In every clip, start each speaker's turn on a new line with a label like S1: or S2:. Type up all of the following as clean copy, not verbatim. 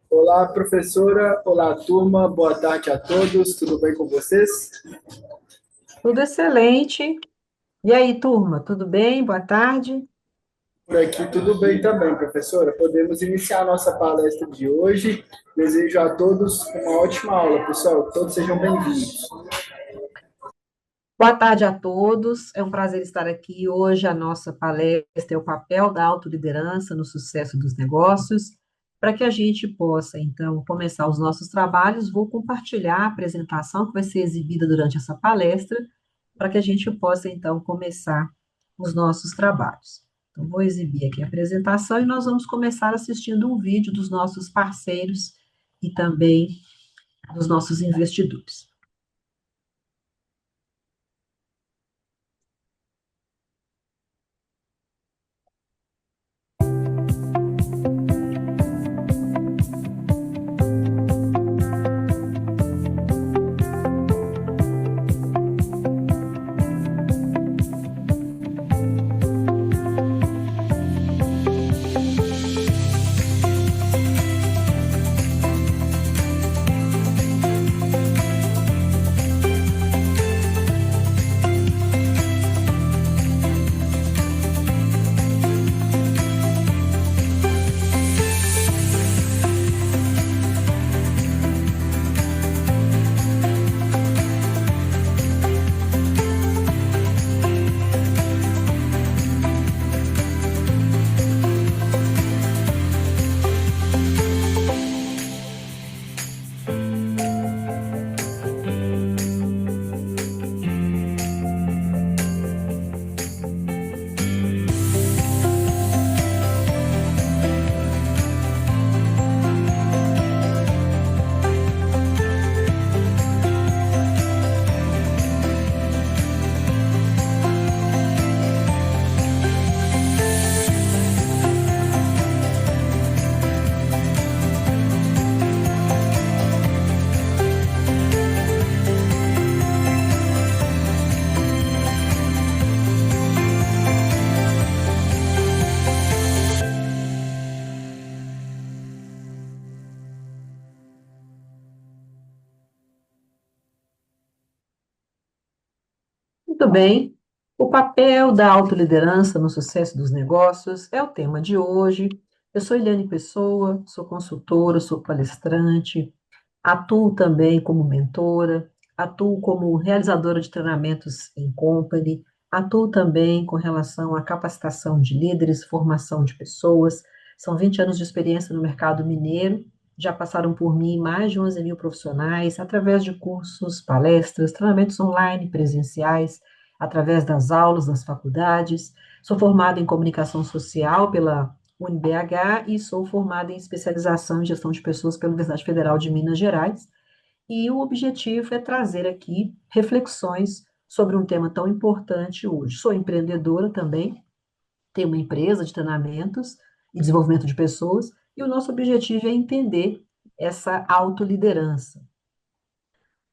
S1: Olá, professora. Olá, turma. Boa tarde a todos. Tudo bem com vocês?
S2: Tudo excelente. E aí, turma, tudo bem? Boa tarde.
S1: Por aqui tudo bem também, professora. Podemos iniciar a nossa palestra de hoje. Desejo a todos uma ótima aula, pessoal. Todos sejam bem-vindos.
S2: Boa tarde a todos. É um prazer estar aqui. Hoje a nossa palestra é o papel da autoliderança no sucesso dos negócios. Para que a gente possa, então, começar os nossos trabalhos, vou compartilhar a apresentação que vai ser exibida durante essa palestra, para que a gente possa, então, começar os nossos trabalhos. Então, vou exibir aqui a apresentação e nós vamos começar assistindo um vídeo dos nossos parceiros e também dos nossos investidores. Muito bem. O papel da autoliderança no sucesso dos negócios é o tema de hoje. Eu sou Eliane Pessoa, sou consultora, sou palestrante, atuo também como mentora, atuo como realizadora de treinamentos em company, atuo também com relação à capacitação de líderes, formação de pessoas. São 20 anos de experiência no mercado mineiro. Já passaram por mim mais de 11 mil profissionais, através de cursos, palestras, treinamentos online, presenciais, através das aulas das faculdades. Sou formada em comunicação social pela UniBH e sou formada em especialização em gestão de pessoas pela Universidade Federal de Minas Gerais. E o objetivo é trazer aqui reflexões sobre um tema tão importante hoje. Sou empreendedora também, tenho uma empresa de treinamentos e desenvolvimento de pessoas, e o nosso objetivo é entender essa autoliderança.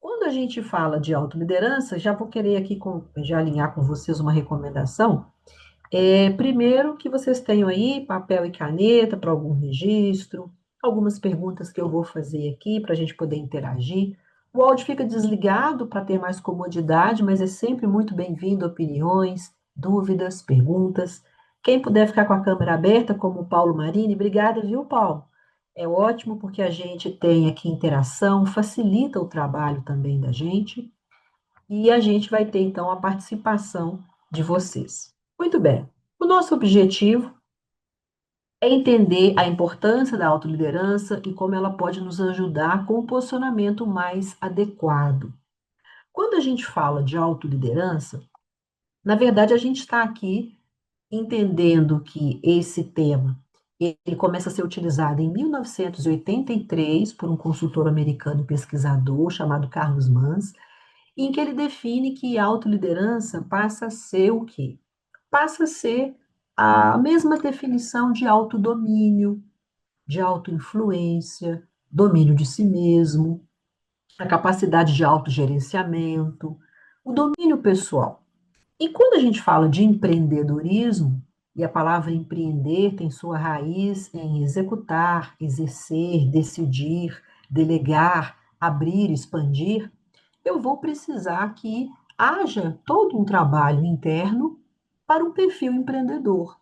S2: Quando a gente fala de autoliderança, já vou querer aqui já alinhar com vocês uma recomendação. Primeiro, que vocês tenham aí papel e caneta para algum registro, algumas perguntas que eu vou fazer aqui para a gente poder interagir. O áudio fica desligado para ter mais comodidade, mas é sempre muito bem-vindo opiniões, dúvidas, perguntas. Quem puder ficar com a câmera aberta, como o Paulo Marini, obrigada, viu, Paulo? É ótimo porque a gente tem aqui interação, facilita o trabalho também da gente, e a gente vai ter então a participação de vocês. Muito bem. O nosso objetivo é entender a importância da autoliderança e como ela pode nos ajudar com um posicionamento mais adequado. Quando a gente fala de autoliderança, na verdade a gente está aqui entendendo que esse tema ele começa a ser utilizado em 1983 por um consultor americano e pesquisador chamado Carlos Mans, em que ele define que a autoliderança passa a ser o quê? Passa a ser a mesma definição de autodomínio, de autoinfluência, domínio de si mesmo, a capacidade de autogerenciamento, o domínio pessoal. E quando a gente fala de empreendedorismo, E a palavra empreender tem sua raiz em executar, exercer, decidir, delegar, abrir, expandir. Eu vou precisar que haja todo um trabalho interno para um perfil empreendedor.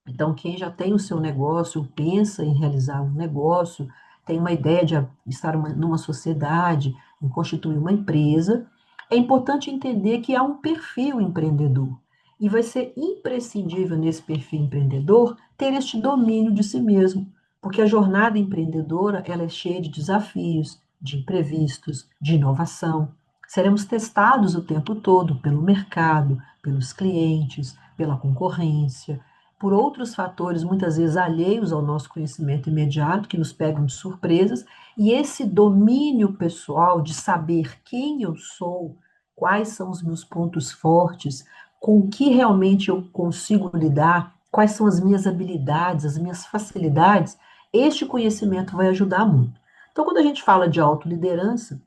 S2: Então, quem já tem o seu negócio, pensa em realizar um negócio, tem uma ideia de estar numa sociedade, em constituir uma empresa, é importante entender que há um perfil empreendedor. E vai ser imprescindível nesse perfil empreendedor ter este domínio de si mesmo, porque a jornada empreendedora ela é cheia de desafios, de imprevistos, de inovação. Seremos testados o tempo todo pelo mercado, pelos clientes, pela concorrência, por outros fatores, muitas vezes alheios ao nosso conhecimento imediato, que nos pegam de surpresas, e esse domínio pessoal de saber quem eu sou, quais são os meus pontos fortes, com o que realmente eu consigo lidar, quais são as minhas habilidades, as minhas facilidades, este conhecimento vai ajudar muito. Então, quando a gente fala de autoliderança,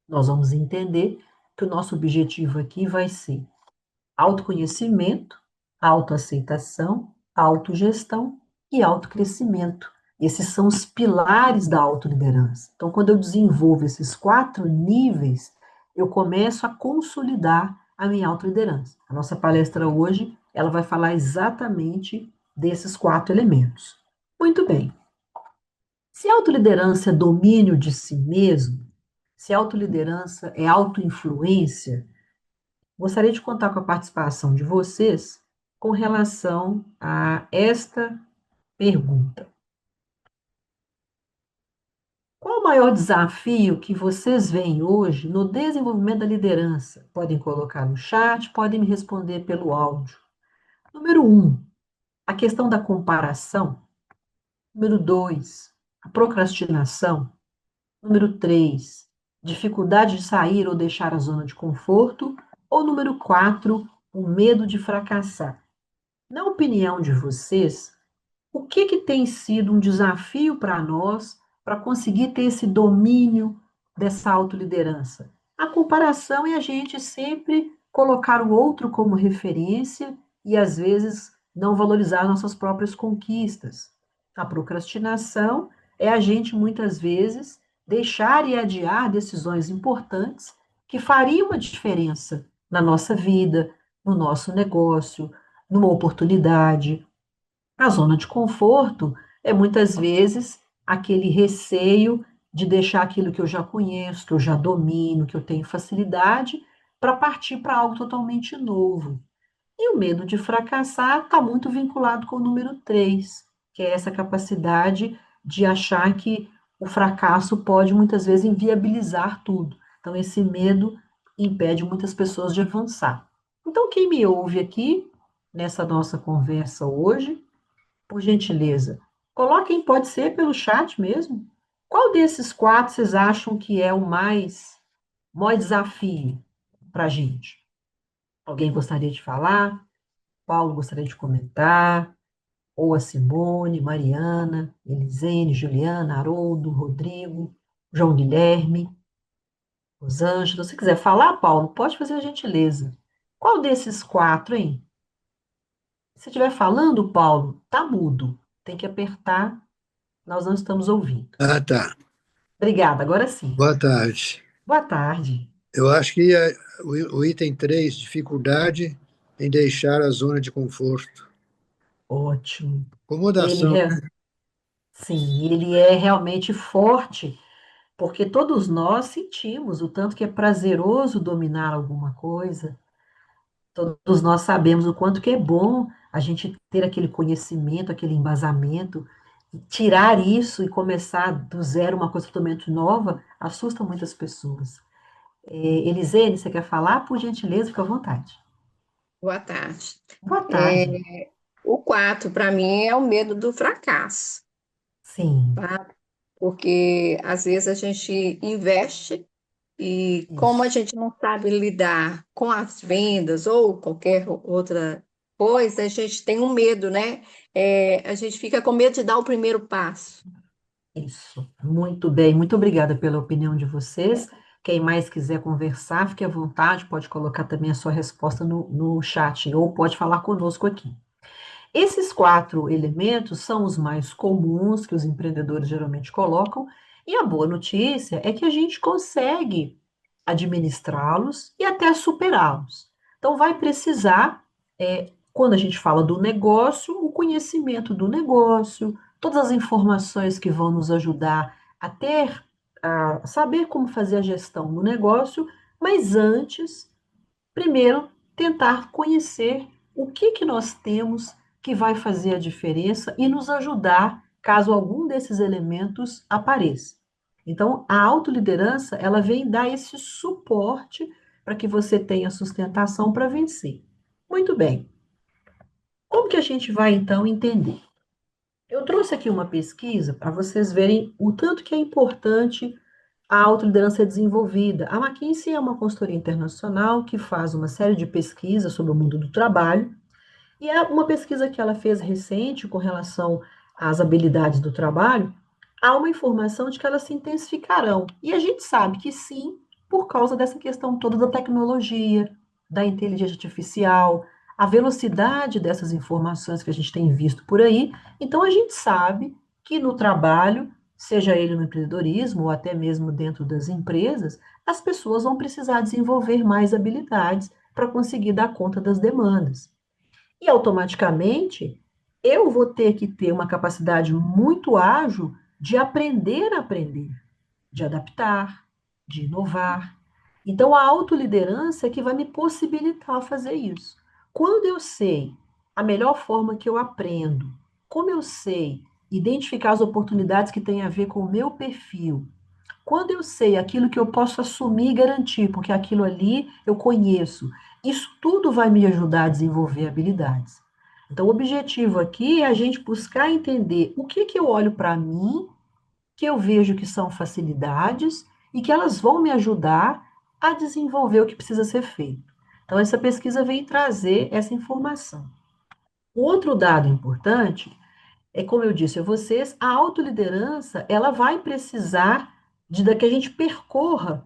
S2: nós vamos entender que o nosso objetivo aqui vai ser autoconhecimento, autoaceitação, autogestão e autocrescimento. Esses são os pilares da autoliderança. Então, quando eu desenvolvo esses 4 níveis, eu começo a consolidar a minha autoliderança. A nossa palestra hoje, ela vai falar exatamente desses 4 elementos. Muito bem. Se autoliderança é domínio de si mesmo, se autoliderança é autoinfluência, gostaria de contar com a participação de vocês com relação a esta pergunta. Qual o maior desafio que vocês veem hoje no desenvolvimento da liderança? Podem colocar no chat, podem me responder pelo áudio. Número 1, a questão da comparação. Número 2, a procrastinação. Número 3, dificuldade de sair ou deixar a zona de conforto. Ou número 4, o medo de fracassar. Na opinião de vocês, o que tem sido um desafio para nós para conseguir ter esse domínio dessa autoliderança? A comparação é a gente sempre colocar o outro como referência e às vezes não valorizar nossas próprias conquistas. A procrastinação é a gente muitas vezes deixar e adiar decisões importantes que fariam uma diferença na nossa vida, no nosso negócio, numa oportunidade. A zona de conforto é muitas vezes aquele receio de deixar aquilo que eu já conheço, que eu já domino, que eu tenho facilidade, para partir para algo totalmente novo. E o medo de fracassar está muito vinculado com o número 3, que é essa capacidade de achar que o fracasso pode muitas vezes inviabilizar tudo. Então, esse medo impede muitas pessoas de avançar. Então, quem me ouve aqui, nessa nossa conversa hoje, por gentileza, coloquem, pode ser pelo chat mesmo. Qual desses 4 vocês acham que é o maior desafio para a gente? Alguém gostaria de falar? Paulo gostaria de comentar? Ou a Simone, Mariana, Elisene, Juliana, Haroldo, Rodrigo, João Guilherme, Rosângela. Se quiser falar, Paulo, pode fazer a gentileza. Qual desses 4, hein? Se estiver falando, Paulo, tá mudo. Tem que apertar. Nós não estamos ouvindo.
S3: Ah, tá.
S2: Obrigada, agora sim.
S3: Boa tarde.
S2: Boa tarde.
S3: Eu acho que o item 3, dificuldade em deixar a zona de conforto.
S2: Ótimo. Ele,
S3: Acomodação.
S2: sim, ele é realmente forte, porque todos nós sentimos o tanto que é prazeroso dominar alguma coisa. Todos nós sabemos o quanto que é bom a gente ter aquele conhecimento, aquele embasamento, e tirar isso e começar do zero uma coisa totalmente nova, assusta muitas pessoas. Elisene, você quer falar? Por gentileza, fica à vontade.
S4: Boa tarde.
S2: Boa
S4: É,
S2: tarde.
S4: o 4 para mim, é o medo do fracasso,
S2: Sim,
S4: tá? Porque às vezes a gente investe e como a
S2: isso.
S4: gente não sabe lidar com as vendas ou qualquer outra coisa, a gente tem um medo, né? A gente fica com medo de dar o primeiro passo.
S2: Isso, muito bem, muito obrigada pela opinião de vocês. Quem mais quiser conversar, fique à vontade, pode colocar também a sua resposta no chat ou pode falar conosco aqui. Esses 4 elementos são os mais comuns que os empreendedores geralmente colocam, e a boa notícia é que a gente consegue administrá-los e até superá-los. Então, vai precisar, quando a gente fala do negócio, o conhecimento do negócio, todas as informações que vão nos ajudar a saber como fazer a gestão do negócio, mas antes, primeiro, tentar conhecer o que que nós temos que vai fazer a diferença e nos ajudar caso algum desses elementos apareça. Então, a autoliderança, ela vem dar esse suporte para que você tenha sustentação para vencer. Muito bem. Como que a gente vai, então, entender? Eu trouxe aqui uma pesquisa para vocês verem o tanto que é importante a autoliderança ser desenvolvida. A McKinsey é uma consultoria internacional que faz uma série de pesquisas sobre o mundo do trabalho, e é uma pesquisa que ela fez recente com relação às habilidades do trabalho, há uma informação de que elas se intensificarão. E a gente sabe que sim, por causa dessa questão toda da tecnologia, da inteligência artificial, a velocidade dessas informações que a gente tem visto por aí. Então a gente sabe que no trabalho, seja ele no empreendedorismo ou até mesmo dentro das empresas, as pessoas vão precisar desenvolver mais habilidades para conseguir dar conta das demandas. E automaticamente eu vou ter que ter uma capacidade muito ágil de aprender a aprender, de adaptar, de inovar. Então, a autoliderança é que vai me possibilitar fazer isso. Quando eu sei a melhor forma que eu aprendo, como eu sei identificar as oportunidades que têm a ver com o meu perfil, quando eu sei aquilo que eu posso assumir e garantir, porque aquilo ali eu conheço, isso tudo vai me ajudar a desenvolver habilidades. Então, o objetivo aqui é a gente buscar entender o que que eu olho para mim, que eu vejo que são facilidades e que elas vão me ajudar a desenvolver o que precisa ser feito. Então, essa pesquisa vem trazer essa informação. O outro dado importante é, como eu disse a vocês, a autoliderança, ela vai precisar de que a gente percorra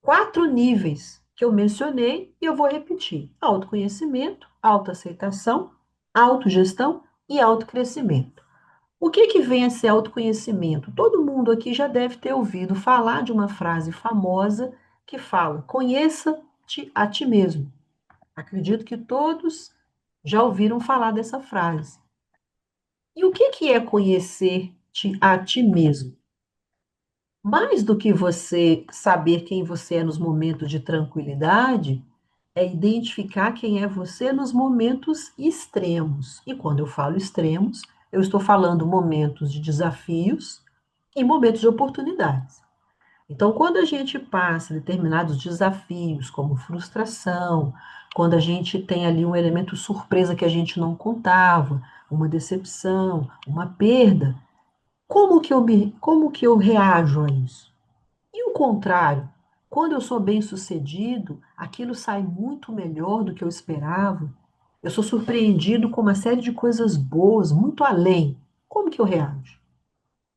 S2: 4 níveis que eu mencionei e eu vou repetir: autoconhecimento, autoaceitação, autogestão e autocrescimento. O que que vem a ser autoconhecimento? Todo mundo aqui já deve ter ouvido falar de uma frase famosa que fala: conheça-te a ti mesmo. Acredito que todos já ouviram falar dessa frase. E o que que é conhecer-te a ti mesmo? Mais do que você saber quem você é nos momentos de tranquilidade, é identificar quem é você nos momentos extremos. E quando eu falo extremos, eu estou falando momentos de desafios e momentos de oportunidades. Então, quando a gente passa determinados desafios, como frustração, quando a gente tem ali um elemento surpresa que a gente não contava, uma decepção, uma perda, como que eu reajo a isso? E o contrário, quando eu sou bem-sucedido, aquilo sai muito melhor do que eu esperava. Eu sou surpreendido com uma série de coisas boas, muito além. Como que eu reajo?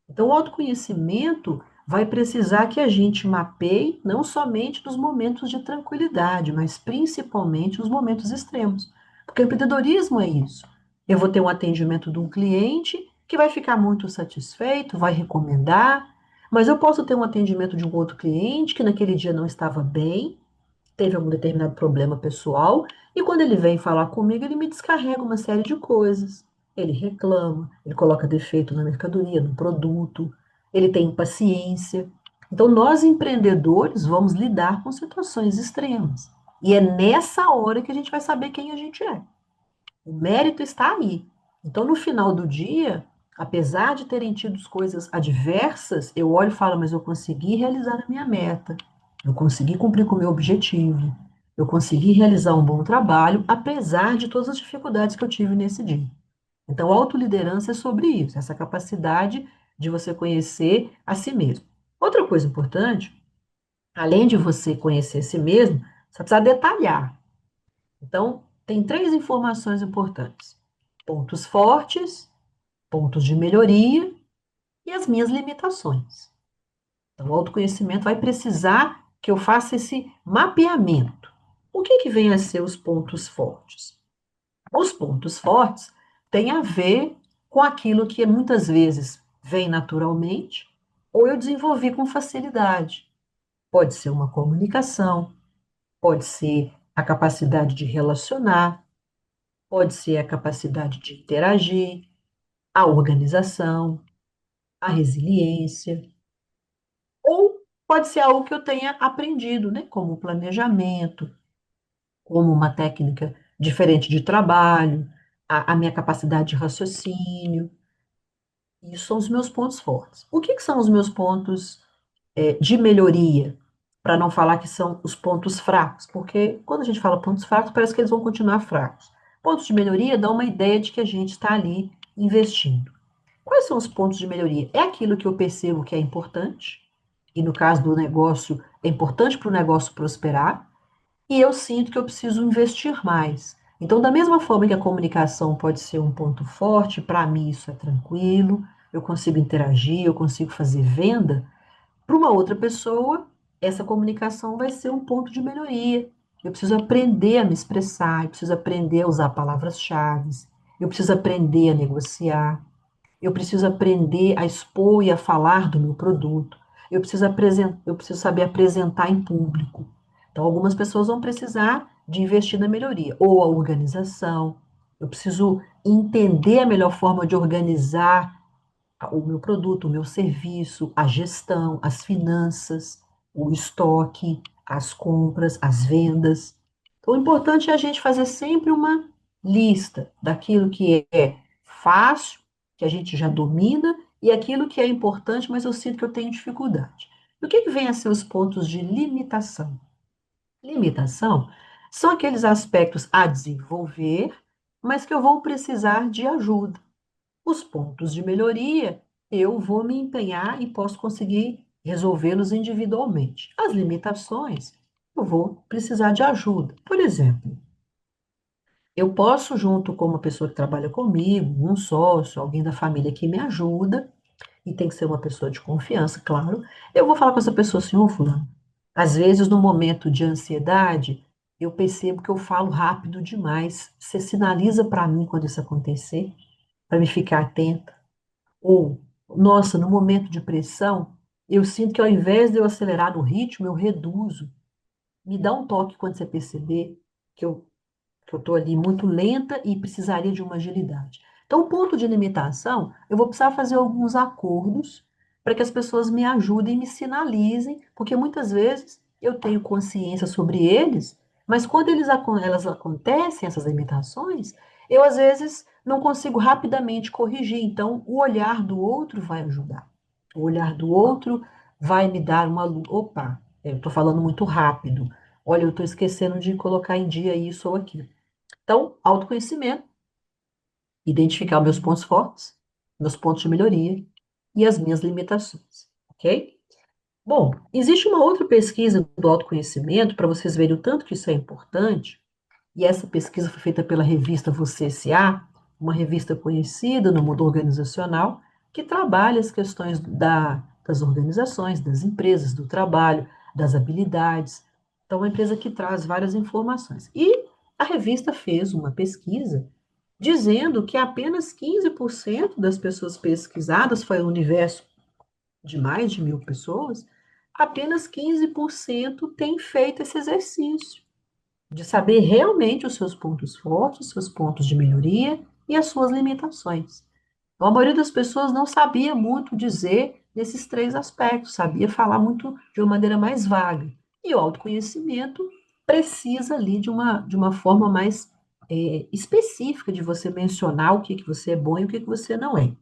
S2: Então, o autoconhecimento vai precisar que a gente mapeie não somente nos momentos de tranquilidade, mas principalmente os momentos extremos. Porque o empreendedorismo é isso. Eu vou ter um atendimento de um cliente que vai ficar muito satisfeito, vai recomendar, mas eu posso ter um atendimento de um outro cliente que naquele dia não estava bem, teve algum determinado problema pessoal, e quando ele vem falar comigo, ele me descarrega uma série de coisas. Ele reclama, ele coloca defeito na mercadoria, no produto, ele tem impaciência. Então, nós empreendedores vamos lidar com situações extremas. E é nessa hora que a gente vai saber quem a gente é. O mérito está aí. Então, no final do dia, apesar de terem tido coisas adversas, eu olho e falo, mas eu consegui realizar a minha meta, eu consegui cumprir com o meu objetivo, eu consegui realizar um bom trabalho, apesar de todas as dificuldades que eu tive nesse dia. Então, autoliderança é sobre isso, essa capacidade de você conhecer a si mesmo. Outra coisa importante, além de você conhecer a si mesmo, você precisa detalhar. Então, tem 3 informações importantes: pontos fortes, pontos de melhoria e as minhas limitações. Então, o autoconhecimento vai precisar que eu faça esse mapeamento. O que que vem a ser os pontos fortes? Os pontos fortes tem a ver com aquilo que muitas vezes vem naturalmente ou eu desenvolvi com facilidade. Pode ser uma comunicação, pode ser a capacidade de relacionar, pode ser a capacidade de interagir, a organização, a resiliência, ou pode ser algo que eu tenha aprendido, né? Como o planejamento, como uma técnica diferente de trabalho, a minha capacidade de raciocínio. Isso são os meus pontos fortes. O que que são os meus pontos de melhoria? Para não falar que são os pontos fracos, porque quando a gente fala pontos fracos, parece que eles vão continuar fracos. Pontos de melhoria dão uma ideia de que a gente está ali investindo. Quais são os pontos de melhoria? É aquilo que eu percebo que é importante, e no caso do negócio, é importante para o negócio prosperar, e eu sinto que eu preciso investir mais. Então, da mesma forma que a comunicação pode ser um ponto forte, para mim isso é tranquilo, eu consigo interagir, eu consigo fazer venda, para uma outra pessoa, essa comunicação vai ser um ponto de melhoria. Eu preciso aprender a me expressar, eu preciso aprender a usar palavras-chave, eu preciso aprender a negociar, eu preciso aprender a expor e a falar do meu produto. Eu preciso saber apresentar em público. Então, algumas pessoas vão precisar de investir na melhoria, ou a organização. Eu preciso entender a melhor forma de organizar o meu produto, o meu serviço, a gestão, as finanças, o estoque, as compras, as vendas. Então, o importante é a gente fazer sempre uma lista daquilo que é fácil, que a gente já domina, e aquilo que é importante, mas eu sinto que eu tenho dificuldade. E o que que vem a ser os pontos de limitação? Limitação são aqueles aspectos a desenvolver, mas que eu vou precisar de ajuda. Os pontos de melhoria, eu vou me empenhar e posso conseguir resolvê-los individualmente. As limitações, eu vou precisar de ajuda. Por exemplo, eu posso, junto com uma pessoa que trabalha comigo, um sócio, alguém da família que me ajuda, e tem que ser uma pessoa de confiança, claro, eu vou falar com essa pessoa assim, ô fulano, às vezes no momento de ansiedade, eu percebo que eu falo rápido demais. Você sinaliza para mim quando isso acontecer, para me ficar atenta. Ou, nossa, no momento de pressão, eu sinto que ao invés de eu acelerar no ritmo, eu reduzo. Me dá um toque quando você perceber que eu estou ali muito lenta e precisaria de uma agilidade. Então, o ponto de limitação, eu vou precisar fazer alguns acordos para que as pessoas me ajudem, me sinalizem, porque muitas vezes eu tenho consciência sobre eles, mas quando elas acontecem, essas limitações, eu às vezes não consigo rapidamente corrigir. Então, o olhar do outro vai ajudar. O olhar do outro vai me dar uma luz. Opa, eu estou falando muito rápido. Olha, eu estou esquecendo de colocar em dia isso ou aquilo. Então, autoconhecimento, identificar meus pontos fortes, meus pontos de melhoria e as minhas limitações, ok? Bom, existe uma outra pesquisa do autoconhecimento, para vocês verem o tanto que isso é importante, e essa pesquisa foi feita pela revista Você S.A., uma revista conhecida no mundo organizacional, que trabalha as questões das organizações, das empresas, do trabalho, das habilidades. Então, é uma empresa que traz várias informações. E a revista fez uma pesquisa dizendo que apenas 15% das pessoas pesquisadas, foi um universo de mais de 1.000 pessoas, apenas 15% têm feito esse exercício de saber realmente os seus pontos fortes, os seus pontos de melhoria e as suas limitações. Então, a maioria das pessoas não sabia muito dizer nesses três aspectos, sabia falar muito de uma maneira mais vaga. E o autoconhecimento precisa ali de uma forma mais específica de você mencionar o que você é bom e o que você não é.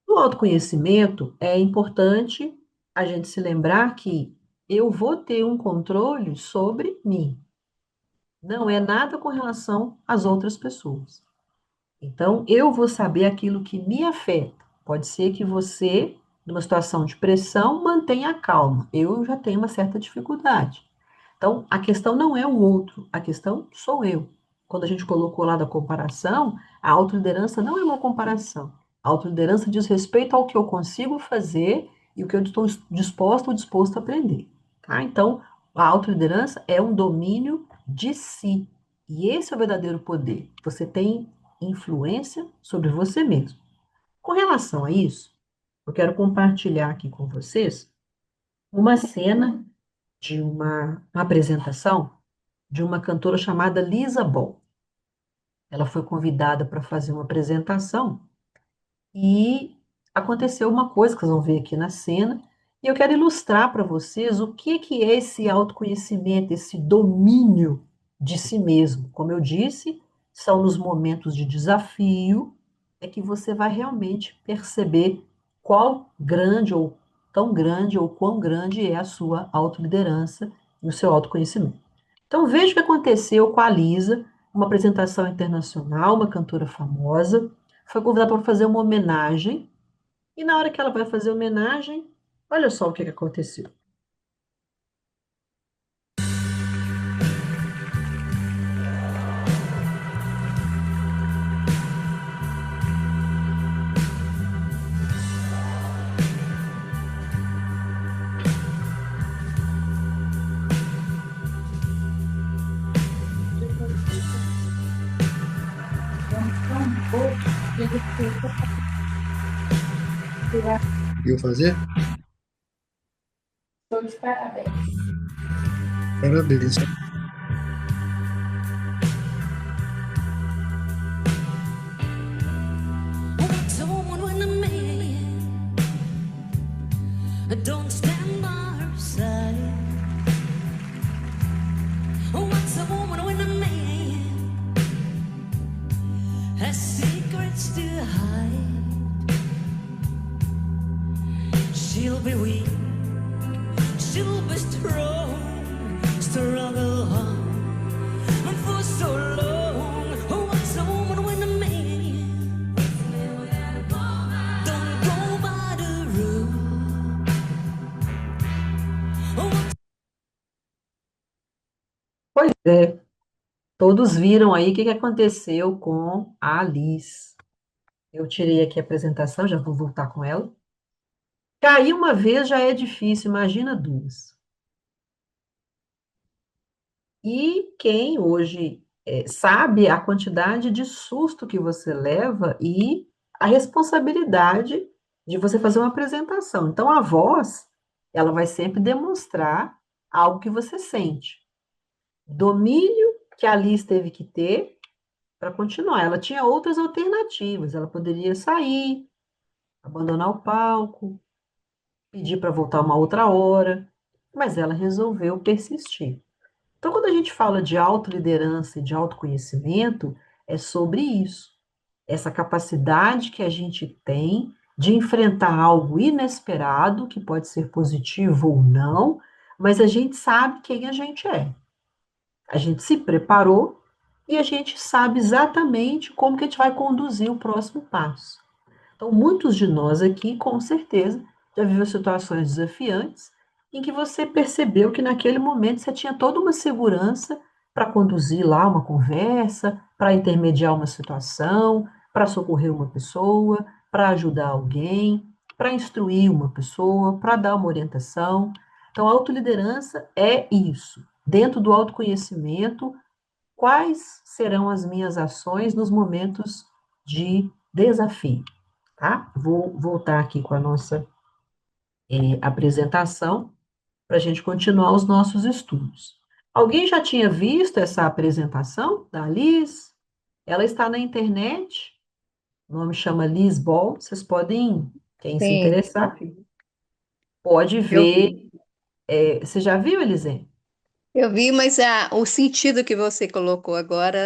S2: No autoconhecimento, é importante a gente se lembrar que eu vou ter um controle sobre mim. Não é nada com relação às outras pessoas. Então, eu vou saber aquilo que me afeta. Pode ser que você, numa situação de pressão, mantenha a calma. Eu já tenho uma certa dificuldade. Então, a questão não é o outro, a questão sou eu. Quando a gente colocou lá da comparação, a autoliderança não é uma comparação. A autoliderança diz respeito ao que eu consigo fazer e o que eu estou disposto ou disposto a aprender. Tá? Então, a autoliderança é um domínio de si. E esse é o verdadeiro poder. Você tem influência sobre você mesmo. Com relação a isso, eu quero compartilhar aqui com vocês uma cena de uma apresentação de uma cantora chamada Lisa Ball. Ela foi convidada para fazer uma apresentação e aconteceu uma coisa que vocês vão ver aqui na cena, e eu quero ilustrar para vocês o que é esse autoconhecimento, esse domínio de si mesmo. Como eu disse, são nos momentos de desafio é que você vai realmente perceber qual grande ou tão grande ou quão grande é a sua autoliderança e o seu autoconhecimento. Então veja o que aconteceu com a Lisa, uma apresentação internacional, uma cantora famosa, foi convidada para fazer uma homenagem, e na hora que ela vai fazer a homenagem, olha só o que aconteceu.
S3: Viu fazer?
S1: Todos parabéns.
S3: Parabéns.
S5: What's a woman when a man don't stand by her side? What's a woman when a man has secrets to hide? She'll be weak, she'll be strong, struggle hard for so long. What's a woman when a man don't go by the rule?
S2: Pois é, todos viram aí o que aconteceu com a Liz. Eu tirei aqui a apresentação, já vou voltar com ela. Cair uma vez já é difícil, imagina duas. E quem hoje sabe a quantidade de susto que você leva e a responsabilidade de você fazer uma apresentação. Então, a voz, ela vai sempre demonstrar algo que você sente. Domínio que a Alice teve que ter para continuar. Ela tinha outras alternativas. Ela poderia sair, abandonar o palco, pedir para voltar uma outra hora, mas ela resolveu persistir. Então, quando a gente fala de autoliderança e de autoconhecimento, é sobre isso. Essa capacidade que a gente tem de enfrentar algo inesperado, que pode ser positivo ou não, mas a gente sabe quem a gente é. A gente se preparou e a gente sabe exatamente como que a gente vai conduzir o próximo passo. Então, muitos de nós aqui, com certeza, já viveu situações desafiantes em que você percebeu que naquele momento você tinha toda uma segurança para conduzir lá uma conversa, para intermediar uma situação, para socorrer uma pessoa, para ajudar alguém, para instruir uma pessoa, para dar uma orientação. Então, a autoliderança é isso. Dentro do autoconhecimento, quais serão as minhas ações nos momentos de desafio? Tá? Vou voltar aqui com a nossa apresentação para a gente continuar os nossos estudos. Alguém já tinha visto essa apresentação da Liz? Ela está na internet, o nome chama Liz Ball, vocês podem, quem se
S4: Sim,
S2: interessar, pode
S4: eu
S2: ver.
S4: vi.
S2: Você já viu, Elisê?
S4: Eu vi, mas o sentido que você colocou agora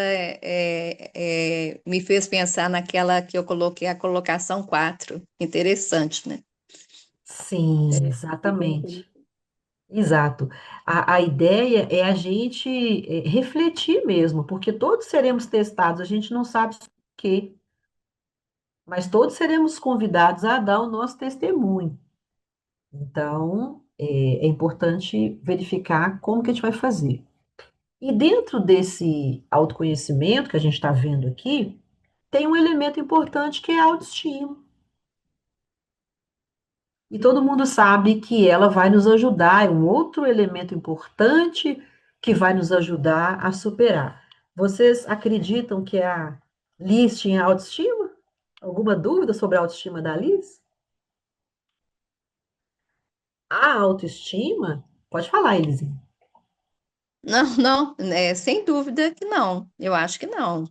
S4: me fez pensar naquela que eu coloquei, a colocação 4. Interessante, né?
S2: Sim, exatamente. Exato. A ideia é a gente refletir mesmo, porque todos seremos testados, a gente não sabe o quê, mas todos seremos convidados a dar o nosso testemunho. Então, é importante verificar como que a gente vai fazer. E dentro desse autoconhecimento que a gente está vendo aqui, tem um elemento importante que é a autoestima. E todo mundo sabe que ela vai nos ajudar, é um outro elemento importante que vai nos ajudar a superar. Vocês acreditam que a Liz tinha autoestima? Alguma dúvida sobre a autoestima da Liz? A autoestima? Pode falar, Elisinha.
S4: Não, não, sem dúvida que não. Eu acho que não.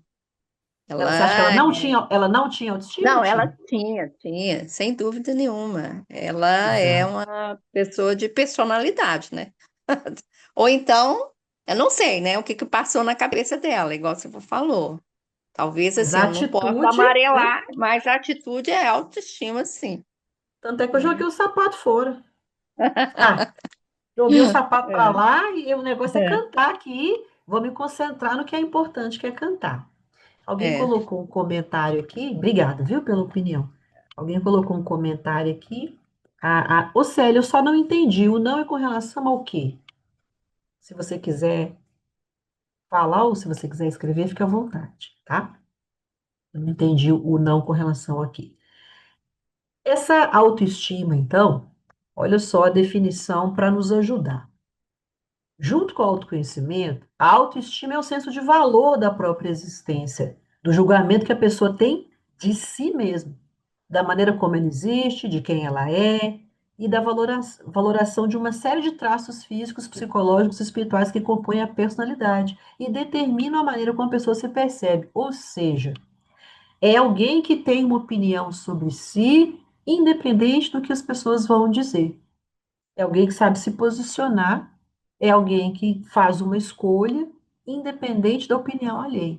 S2: Você acha que
S4: Ela,
S2: ela não tinha autoestima ou
S4: não, ela
S2: tinha?
S4: tinha, sem dúvida nenhuma. Ela é
S2: Exato.
S4: uma pessoa de personalidade, né? Ou então, eu não sei, né? O que que passou na cabeça dela, igual você falou. Talvez
S2: Mas
S4: assim,
S2: a
S4: eu não posso
S2: atitude, né?
S4: amarelar, mas a atitude é autoestima, sim.
S2: Tanto é que eu
S4: Né?
S2: joguei o sapato fora. Ah, joguei o sapato para
S4: É,
S2: lá e o negócio é
S4: é,
S2: cantar aqui. Vou me concentrar no que é importante, que é cantar. Alguém
S4: é.
S2: colocou um comentário aqui. Obrigada, viu, pela opinião. Alguém colocou um comentário aqui. Ô, Célia, eu só não entendi. O não é com relação ao quê? Se você quiser falar ou se você quiser escrever, fique à vontade, tá? Eu não entendi o não com relação a quê. Essa autoestima, então, olha só a definição para nos ajudar. Junto com o autoconhecimento, a autoestima é o senso de valor da própria existência, do julgamento que a pessoa tem de si mesma, da maneira como ela existe, de quem ela é, e da valoração de uma série de traços físicos, psicológicos e espirituais que compõem a personalidade e determinam a maneira como a pessoa se percebe. Ou seja, é alguém que tem uma opinião sobre si, independente do que as pessoas vão dizer. É alguém que sabe se posicionar, é alguém que faz uma escolha, independente da opinião alheia.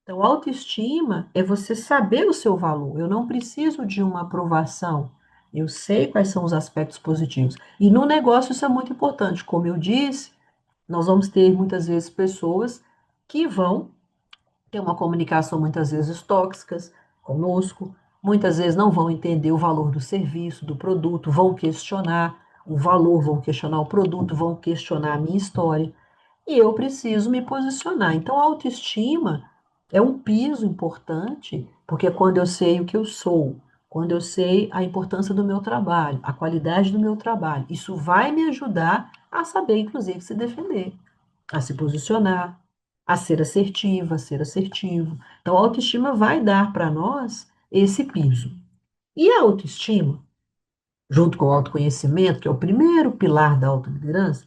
S2: Então, autoestima é você saber o seu valor. Eu não preciso de uma aprovação. Eu sei quais são os aspectos positivos. E no negócio isso é muito importante. Como eu disse, nós vamos ter muitas vezes pessoas que vão ter uma comunicação muitas vezes tóxicas conosco, muitas vezes não vão entender o valor do serviço, do produto, vão questionar o valor, vão questionar o produto, vão questionar a minha história. E eu preciso me posicionar. Então, a autoestima é um piso importante, porque é quando eu sei o que eu sou, quando eu sei a importância do meu trabalho, a qualidade do meu trabalho, isso vai me ajudar a saber, inclusive, se defender, a se posicionar, a ser assertiva, a ser assertivo. Então, a autoestima vai dar para nós esse piso. E a autoestima, junto com o autoconhecimento, que é o primeiro pilar da autoliderança,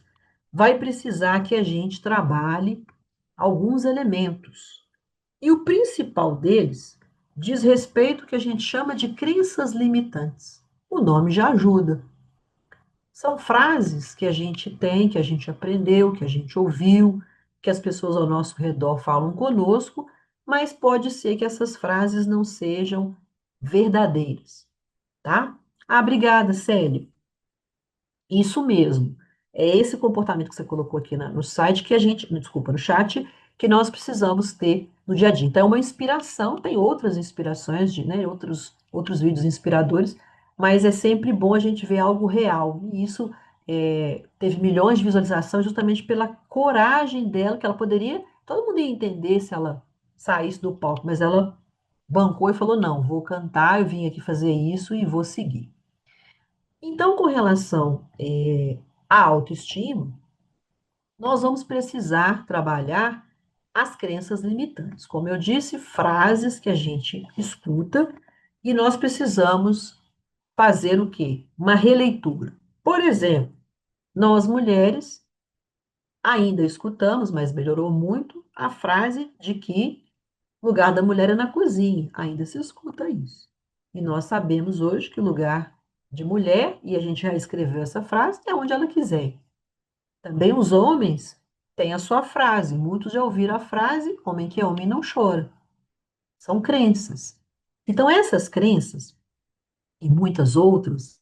S2: vai precisar que a gente trabalhe alguns elementos. E o principal deles diz respeito ao que a gente chama de crenças limitantes. O nome já ajuda. São frases que a gente tem, que a gente aprendeu, que a gente ouviu, que as pessoas ao nosso redor falam conosco, mas pode ser que essas frases não sejam verdadeiras, tá? Ah, obrigada, Célia. Isso mesmo. É esse comportamento que você colocou aqui no site que a gente, desculpa, no chat, que nós precisamos ter no dia a dia. Então, é uma inspiração, tem outras inspirações, né, outros vídeos inspiradores, mas é sempre bom a gente ver algo real. E isso teve milhões de visualizações justamente pela coragem dela, que ela poderia, todo mundo ia entender se ela saísse do palco, mas ela bancou e falou: não, vou cantar, eu vim aqui fazer isso e vou seguir. Então, com relação à autoestima, nós vamos precisar trabalhar as crenças limitantes. Como eu disse, frases que a gente escuta e nós precisamos fazer o quê? Uma releitura. Por exemplo, nós mulheres ainda escutamos, mas melhorou muito, a frase de que o lugar da mulher é na cozinha. Ainda se escuta isso. E nós sabemos hoje que o lugar de mulher, e a gente já escreveu essa frase, é onde ela quiser. Também os homens têm a sua frase. Muitos já ouviram a frase: homem que é homem não chora. São crenças. Então, essas crenças e muitas outras,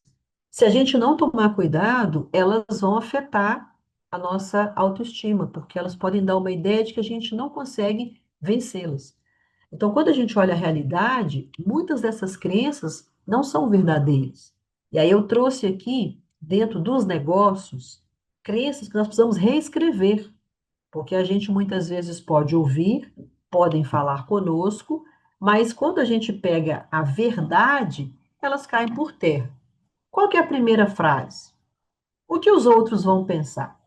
S2: se a gente não tomar cuidado, elas vão afetar a nossa autoestima, porque elas podem dar uma ideia de que a gente não consegue vencê-las. Então, quando a gente olha a realidade, muitas dessas crenças não são verdadeiras. E aí eu trouxe aqui, dentro dos negócios, crenças que nós precisamos reescrever, porque a gente muitas vezes pode ouvir, podem falar conosco, mas quando a gente pega a verdade, elas caem por terra. Qual que é a primeira frase? O que os outros vão pensar?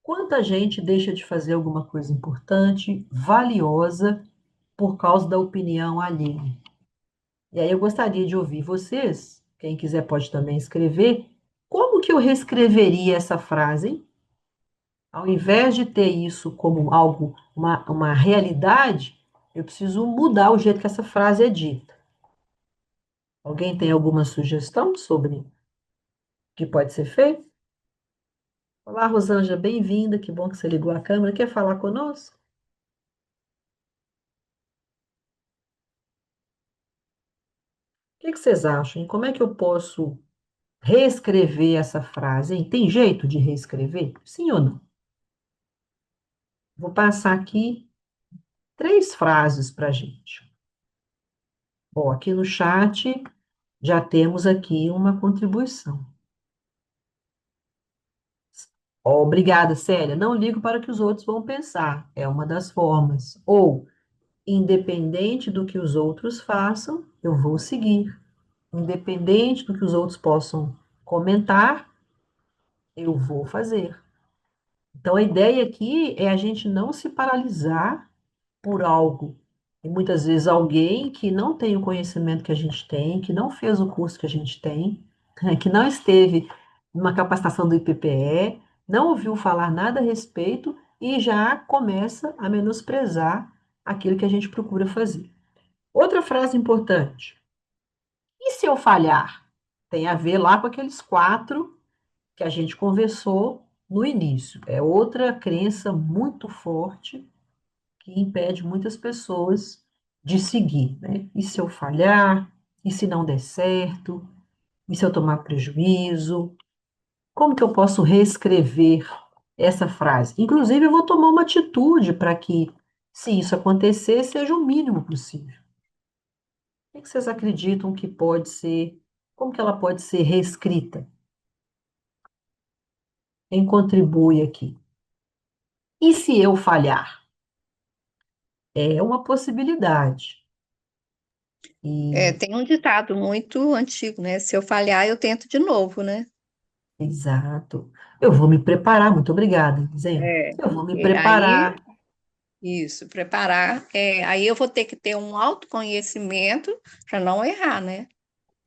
S2: Quanta gente deixa de fazer alguma coisa importante, valiosa, por causa da opinião alheia? E aí eu gostaria de ouvir vocês, quem quiser pode também escrever, como que eu reescreveria essa frase, hein? Ao invés de ter isso como algo, uma realidade, eu preciso mudar o jeito que essa frase é dita. Alguém tem alguma sugestão sobre o que pode ser feito? Olá, Rosângela, bem-vinda, que bom que você ligou a câmera. Quer falar conosco? O que que vocês acham, hein? Como é que eu posso reescrever essa frase, hein? Tem jeito de reescrever? Sim ou não? Vou passar aqui 3 frases para a gente. Bom, aqui no chat já temos aqui uma contribuição. Obrigada, Célia. Não ligo para o que os outros vão pensar. É uma das formas. Ou, independente do que os outros façam, eu vou seguir. Independente do que os outros possam comentar, eu vou fazer. Então, a ideia aqui é a gente não se paralisar por algo. E muitas vezes alguém que não tem o conhecimento que a gente tem, que não fez o curso que a gente tem, que não esteve numa capacitação do IPPE, não ouviu falar nada a respeito e já começa a menosprezar aquilo que a gente procura fazer. Outra frase importante. E se eu falhar? Tem a ver lá com aqueles 4 que a gente conversou no início. É outra crença muito forte que impede muitas pessoas de seguir, né? E se eu falhar? E se não der certo? E se eu tomar prejuízo? Como que eu posso reescrever essa frase? Inclusive, eu vou tomar uma atitude para que, se isso acontecer, seja o mínimo possível. O que vocês acreditam que pode ser? Como que ela pode ser reescrita? Quem contribui aqui? E se eu falhar? É uma possibilidade. E
S4: Tem um ditado muito antigo, né? Se eu falhar, eu tento de novo, né?
S2: exato. Eu vou me preparar, muito obrigada, Zé.
S4: É.
S2: Eu vou me
S4: E aí,
S2: preparar,
S4: isso, preparar. Aí eu vou ter que ter um autoconhecimento para não errar, né?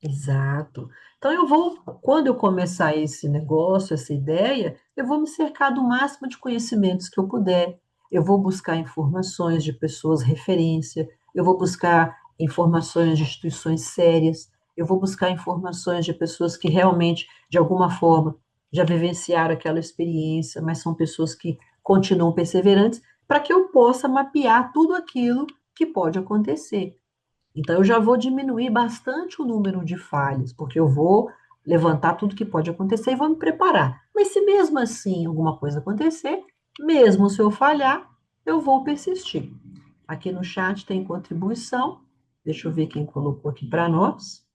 S2: exato. Então eu vou, quando eu começar esse negócio, essa ideia, eu vou me cercar do máximo de conhecimentos que eu puder. Eu vou buscar informações de pessoas referência, eu vou buscar informações de instituições sérias, eu vou buscar informações de pessoas que realmente, de alguma forma, já vivenciaram aquela experiência, mas são pessoas que continuam perseverantes, para que eu possa mapear tudo aquilo que pode acontecer. Então, eu já vou diminuir bastante o número de falhas, porque eu vou levantar tudo que pode acontecer e vou me preparar. Mas se mesmo assim alguma coisa acontecer, mesmo se eu falhar, eu vou persistir. Aqui no chat tem contribuição. Deixa eu ver quem colocou aqui para nós.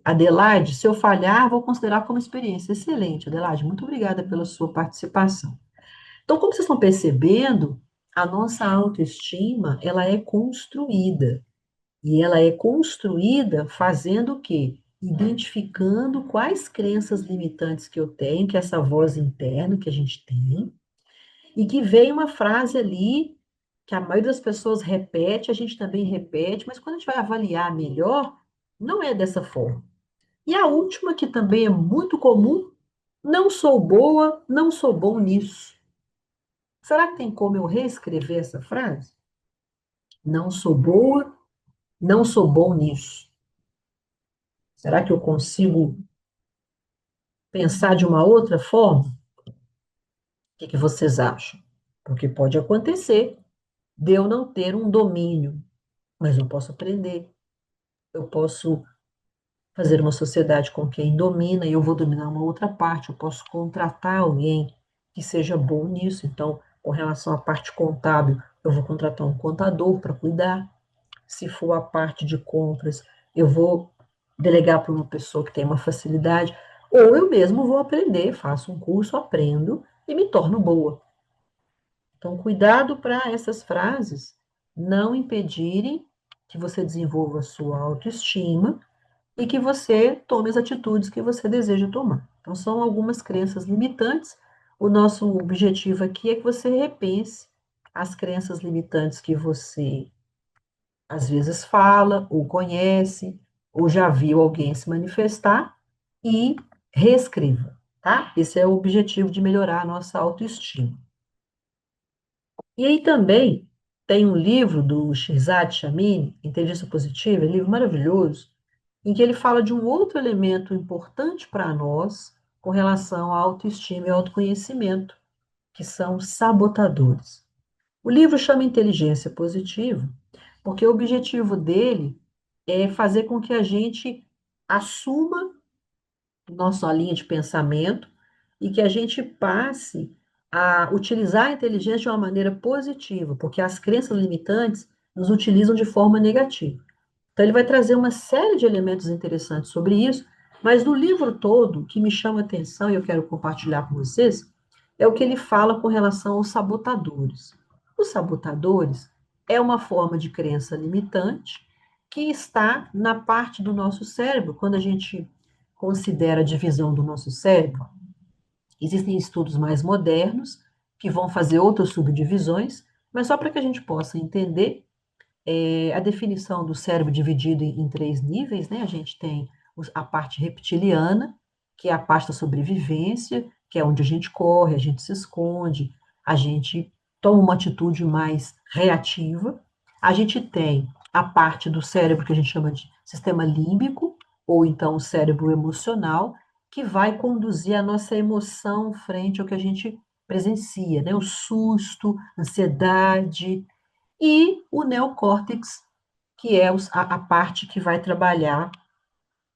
S2: Adelaide, se eu falhar, vou considerar como experiência. Excelente, Adelaide. Muito obrigada pela sua participação. Então, como vocês estão percebendo, a nossa autoestima, ela é construída. E ela é construída fazendo o quê? Identificando quais crenças limitantes que eu tenho, que é essa voz interna que a gente tem, e que vem uma frase ali que a maioria das pessoas repete, a gente também repete, mas quando a gente vai avaliar melhor, não é dessa forma. E a última, que também é muito comum, não sou boa, não sou bom nisso. Será que tem como eu reescrever essa frase? Não sou boa, não sou bom nisso. Será que eu consigo pensar de uma outra forma? O que que vocês acham? Porque pode acontecer de eu não ter um domínio, mas eu posso aprender. Eu posso fazer uma sociedade com quem domina e eu vou dominar uma outra parte. Eu posso contratar alguém que seja bom nisso. Então, com relação à parte contábil, eu vou contratar um contador para cuidar. Se for a parte de compras, eu vou delegar para uma pessoa que tem uma facilidade, ou eu mesmo vou aprender, faço um curso, aprendo e me torno boa. Então, cuidado para essas frases não impedirem que você desenvolva a sua autoestima e que você tome as atitudes que você deseja tomar. Então, são algumas crenças limitantes, O nosso objetivo aqui é que você repense as crenças limitantes que você às vezes fala, ou conhece, ou já viu alguém se manifestar e reescreva, tá? Esse é o objetivo de melhorar a nossa autoestima. E aí também tem um livro do Shirzad Chamine, Inteligência Positiva, um livro maravilhoso, em que ele fala de um outro elemento importante para nós com relação à autoestima e autoconhecimento, que são os sabotadores. O livro chama Inteligência Positiva, porque o objetivo dele é fazer com que a gente assuma nossa linha de pensamento e que a gente passe a utilizar a inteligência de uma maneira positiva, porque as crenças limitantes nos utilizam de forma negativa. Então, ele vai trazer uma série de elementos interessantes sobre isso, mas no livro todo, o que me chama a atenção e eu quero compartilhar com vocês, é o que ele fala com relação aos sabotadores. Os sabotadores é uma forma de crença limitante que está na parte do nosso cérebro, quando a gente considera a divisão do nosso cérebro. Existem estudos mais modernos que vão fazer outras subdivisões, mas só para que a gente possa entender a definição do cérebro dividido em três níveis, né? A gente tem a parte reptiliana, que é a parte da sobrevivência, que é onde a gente corre, a gente se esconde, a gente toma uma atitude mais reativa. A gente tem a parte do cérebro que a gente chama de sistema límbico, ou então o cérebro emocional, que vai conduzir a nossa emoção frente ao que a gente presencia, né? O susto, ansiedade, e o neocórtex, que é a parte que vai trabalhar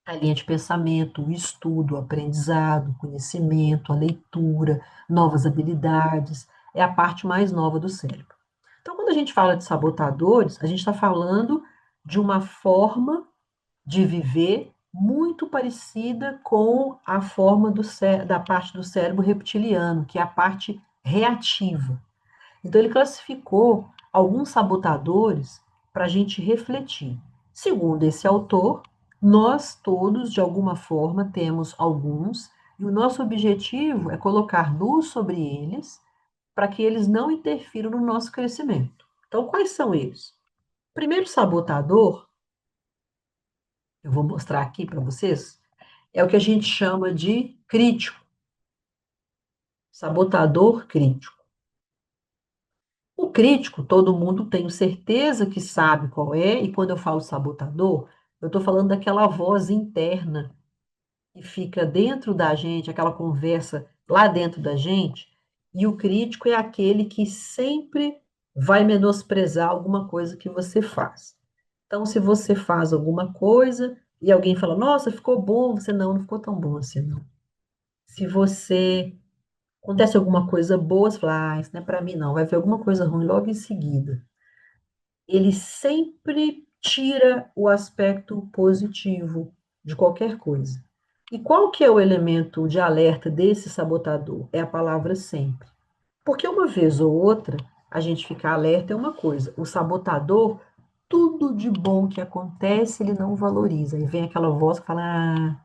S2: a linha de pensamento, o estudo, o aprendizado, o conhecimento, a leitura, novas habilidades, é a parte mais nova do cérebro. Então, quando a gente fala de sabotadores, a gente está falando de uma forma de viver muito parecida com a forma da parte do cérebro reptiliano, que é a parte reativa. Então, ele classificou alguns sabotadores para a gente refletir. Segundo esse autor, nós todos, de alguma forma, temos alguns, e o nosso objetivo é colocar luz sobre eles para que eles não interfiram no nosso crescimento. Então, quais são eles? O primeiro sabotador, eu vou mostrar aqui para vocês, é o que a gente chama de crítico. Sabotador crítico. O crítico, todo mundo tem certeza que sabe qual é, e quando eu falo sabotador, eu estou falando daquela voz interna que fica dentro da gente, aquela conversa lá dentro da gente, e o crítico é aquele que sempre vai menosprezar alguma coisa que você faz. Então, se você faz alguma coisa e alguém fala, nossa, ficou bom, você não ficou tão bom assim, não. Se você acontece alguma coisa boa, você fala, isso não é para mim, não, vai ver alguma coisa ruim logo em seguida. Ele sempre tira o aspecto positivo de qualquer coisa. E qual que é o elemento de alerta desse sabotador? É a palavra sempre. Porque uma vez ou outra, a gente ficar alerta é uma coisa. O sabotador, tudo de bom que acontece, ele não valoriza. E vem aquela voz que fala,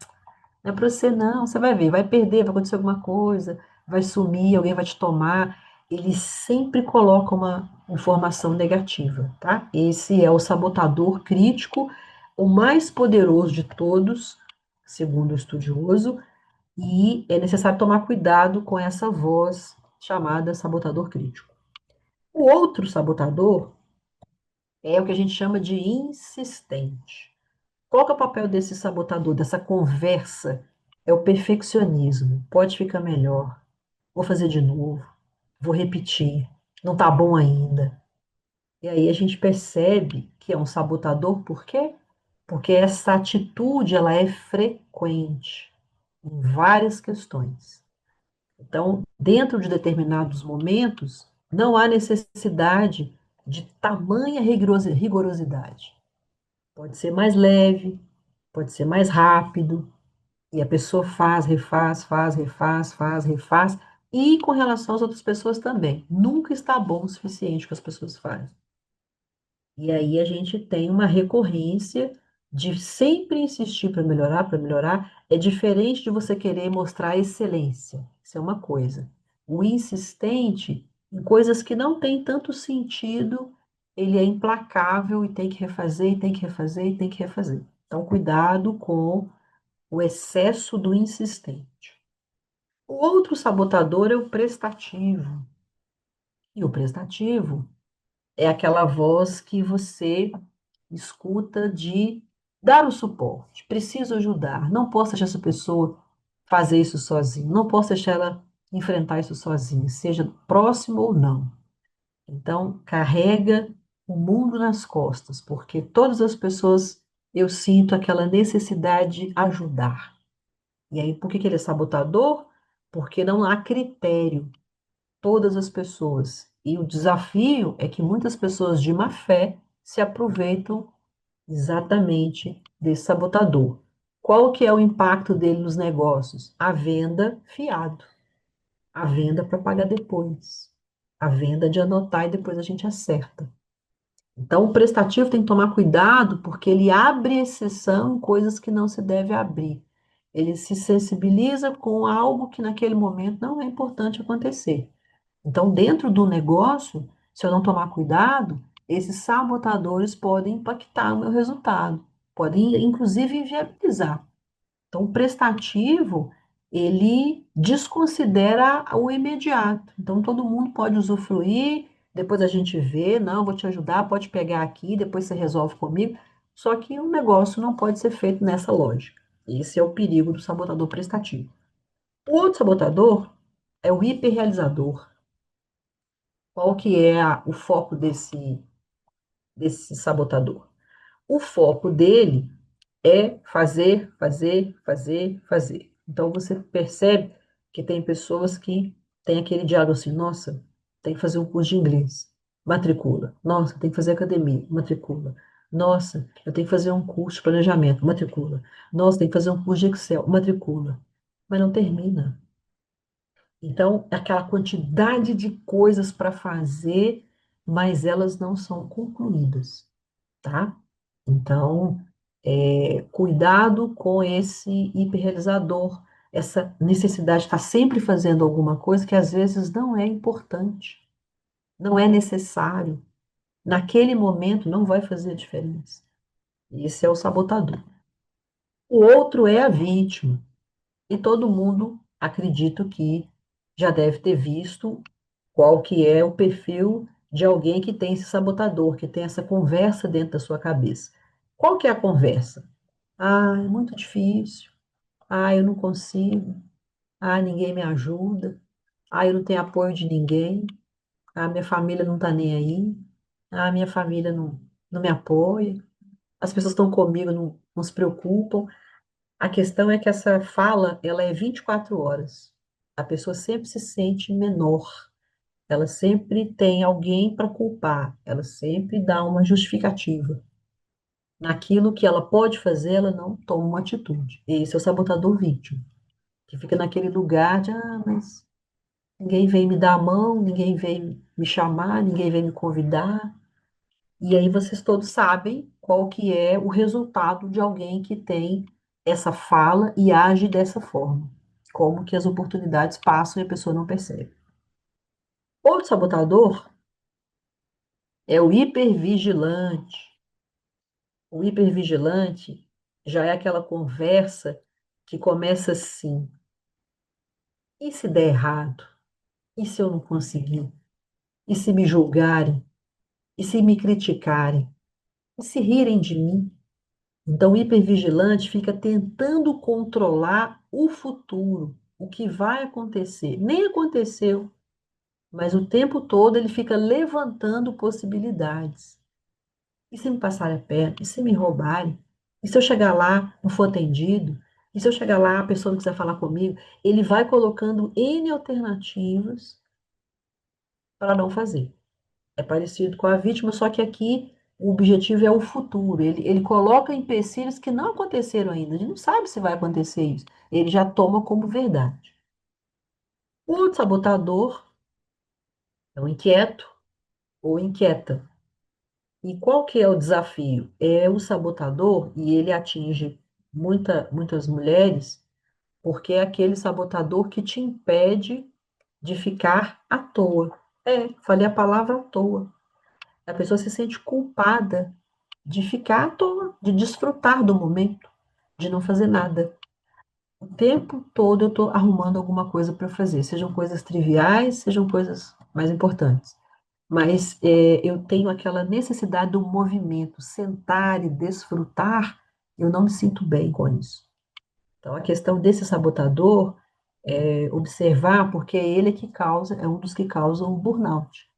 S2: não é para você não, você vai ver, vai perder, vai acontecer alguma coisa, vai sumir, alguém vai te tomar. Ele sempre coloca uma informação negativa, tá? Esse é o sabotador crítico, o mais poderoso de todos, segundo o estudioso, e é necessário tomar cuidado com essa voz chamada sabotador crítico. O outro sabotador é o que a gente chama de insistente. Qual que é o papel desse sabotador, dessa conversa? É o perfeccionismo. Pode ficar melhor. Vou fazer de novo. Vou repetir. Não tá bom ainda. E aí a gente percebe que é um sabotador, por quê? Porque essa atitude ela é frequente em várias questões. Então, dentro de determinados momentos, não há necessidade de tamanha rigorosidade. Pode ser mais leve, pode ser mais rápido, e a pessoa faz, refaz, faz, refaz, faz, refaz, e com relação às outras pessoas também. Nunca está bom o suficiente o que as pessoas fazem. E aí a gente tem uma recorrência de sempre insistir para melhorar, é diferente de você querer mostrar excelência. Isso é uma coisa. O insistente, em coisas que não têm tanto sentido, ele é implacável e tem que refazer, e tem que refazer, e tem que refazer. Então, cuidado com o excesso do insistente. O outro sabotador é o prestativo. E o prestativo é aquela voz que você escuta de dar o suporte. Preciso ajudar. Não posso deixar essa pessoa fazer isso sozinha. Não posso deixar ela enfrentar isso sozinha, seja próximo ou não. Então, carrega o mundo nas costas, porque todas as pessoas eu sinto aquela necessidade de ajudar. E aí, por que que ele é sabotador? Porque não há critério. Todas as pessoas. E o desafio é que muitas pessoas de má fé se aproveitam exatamente desse sabotador. Qual que é o impacto dele nos negócios? A venda fiado, a venda para pagar depois, a venda de anotar e depois a gente acerta. Então, o prestativo tem que tomar cuidado porque ele abre exceção em coisas que não se deve abrir. Ele se sensibiliza com algo que naquele momento não é importante acontecer. Então, dentro do negócio, se eu não tomar cuidado, esses sabotadores podem impactar o meu resultado, podem inclusive inviabilizar. Então, o prestativo, ele desconsidera o imediato. Então, todo mundo pode usufruir, depois a gente vê, não, vou te ajudar, pode pegar aqui, depois você resolve comigo. Só que o negócio não pode ser feito nessa lógica. Esse é o perigo do sabotador prestativo. O outro sabotador é o hiperrealizador. Qual que é o foco desse sabotador? O foco dele é fazer, fazer, fazer, fazer. Então você percebe que tem pessoas que têm aquele diálogo assim, nossa, tem que fazer um curso de inglês, matricula. Nossa, tem que fazer academia, matricula. Nossa, eu tenho que fazer um curso de planejamento, matricula. Nossa, tem que fazer um curso de Excel, matricula. Mas não termina. Então, é aquela quantidade de coisas para fazer, mas elas não são concluídas, tá? Então, cuidado com esse hiperrealizador, essa necessidade de estar sempre fazendo alguma coisa que às vezes não é importante, não é necessário. Naquele momento não vai fazer diferença. Esse é o sabotador. O outro é a vítima. E todo mundo, acredito que já deve ter visto qual que é o perfil de alguém que tem esse sabotador, que tem essa conversa dentro da sua cabeça. Qual que é a conversa? Ah, é muito difícil. Ah, eu não consigo. Ah, ninguém me ajuda. Ah, eu não tenho apoio de ninguém. Ah, minha família não está nem aí. Ah, minha família não me apoia. As pessoas estão comigo, não se preocupam. A questão é que essa fala, ela é 24 horas. A pessoa sempre se sente menor. Ela sempre tem alguém para culpar. Ela sempre dá uma justificativa. Naquilo que ela pode fazer, ela não toma uma atitude. Esse é o sabotador vítima, que fica naquele lugar de, mas ninguém vem me dar a mão, ninguém vem me chamar, ninguém vem me convidar. E aí vocês todos sabem qual que é o resultado de alguém que tem essa fala e age dessa forma. Como que as oportunidades passam e a pessoa não percebe. Outro sabotador é o hipervigilante. O hipervigilante já é aquela conversa que começa assim: e se der errado? E se eu não conseguir? E se me julgarem? E se me criticarem? E se rirem de mim? Então, o hipervigilante fica tentando controlar o futuro, o que vai acontecer. Nem aconteceu, mas o tempo todo ele fica levantando possibilidades. E se me passarem a perna? E se me roubarem? E se eu chegar lá, não for atendido? E se eu chegar lá, a pessoa não quiser falar comigo? Ele vai colocando N alternativas para não fazer. É parecido com a vítima, só que aqui o objetivo é o futuro. Ele coloca empecilhos que não aconteceram ainda. A gente não sabe se vai acontecer isso. Ele já toma como verdade. O outro sabotador é o inquieto ou inquieta. E qual que é o desafio? É o sabotador, e ele atinge muitas mulheres, porque é aquele sabotador que te impede de ficar à toa. Falei a palavra à toa. A pessoa se sente culpada de ficar à toa, de desfrutar do momento, de não fazer nada. O tempo todo eu estou arrumando alguma coisa para fazer, sejam coisas triviais, sejam coisas mais importantes. Mas eu tenho aquela necessidade do movimento, sentar e desfrutar, eu não me sinto bem com isso. Então, a questão desse sabotador é observar, porque é ele que causa, é um dos que causam o burnout.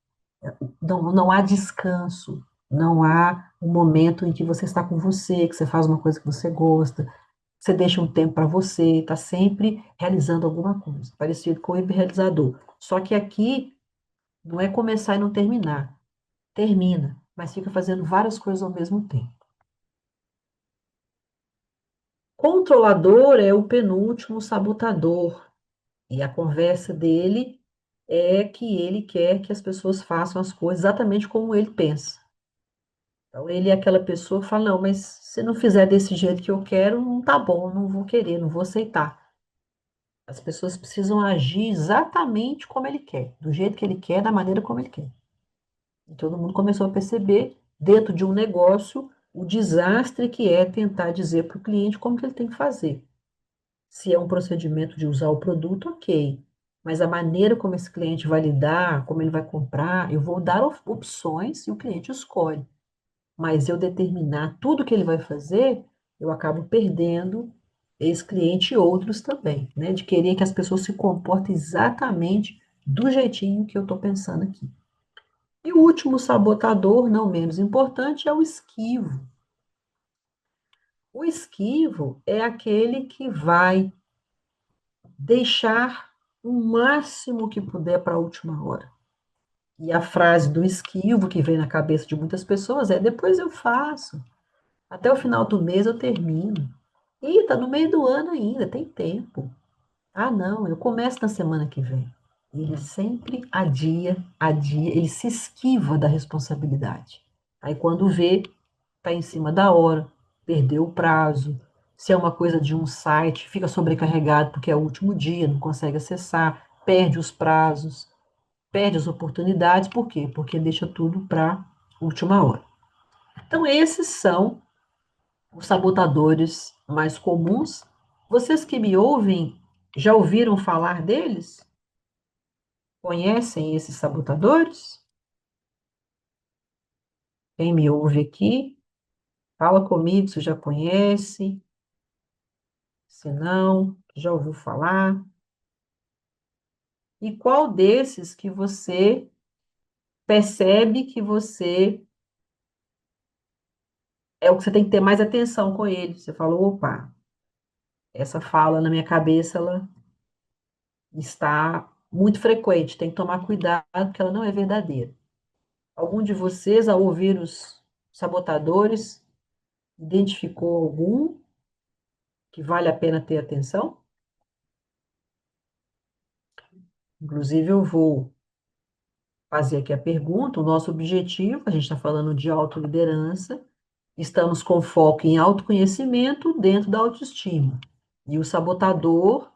S2: Não há descanso, não há um momento em que você está com você, que você faz uma coisa que você gosta, você deixa um tempo para você, está sempre realizando alguma coisa, parecido com o hiperrealizador. Só que aqui não é começar e não terminar. Termina, mas fica fazendo várias coisas ao mesmo tempo. Controlador é o penúltimo sabotador. E a conversa dele é que ele quer que as pessoas façam as coisas exatamente como ele pensa. Então, ele é aquela pessoa que fala: não, mas se não fizer desse jeito que eu quero, não tá bom, não vou querer, não vou aceitar. As pessoas precisam agir exatamente como ele quer, do jeito que ele quer, da maneira como ele quer. E todo mundo começou a perceber, dentro de um negócio, o desastre que é tentar dizer para o cliente como que ele tem que fazer. Se é um procedimento de usar o produto, ok. Mas a maneira como esse cliente vai lidar, como ele vai comprar, eu vou dar opções e o cliente escolhe. Mas eu determinar tudo que ele vai fazer, eu acabo perdendo esse cliente e outros também, né? De querer que as pessoas se comportem exatamente do jeitinho que eu estou pensando aqui. E o último sabotador, não menos importante, é o esquivo. O esquivo é aquele que vai deixar o máximo que puder para a última hora. E a frase do esquivo que vem na cabeça de muitas pessoas é: depois eu faço, até o final do mês eu termino. Ih, tá no meio do ano ainda, tem tempo. Ah, não, eu começo na semana que vem. Ele sempre adia, ele se esquiva da responsabilidade. Aí quando vê, tá em cima da hora, perdeu o prazo. Se é uma coisa de um site, fica sobrecarregado porque é o último dia, não consegue acessar, perde os prazos, perde as oportunidades. Por quê? Porque deixa tudo para última hora. Então, esses são os sabotadores mais comuns. Vocês que me ouvem, já ouviram falar deles? Conhecem esses sabotadores? Quem me ouve aqui, fala comigo se já conhece, se não, já ouviu falar. E qual desses que você percebe que você é o que você tem que ter mais atenção com ele? Você falou: opa, essa fala na minha cabeça, ela está muito frequente, tem que tomar cuidado porque ela não é verdadeira. Algum de vocês, ao ouvir os sabotadores, identificou algum que vale a pena ter atenção? Inclusive, eu vou fazer aqui a pergunta. O nosso objetivo, a gente está falando de autoliderança, estamos com foco em autoconhecimento dentro da autoestima. E o sabotador,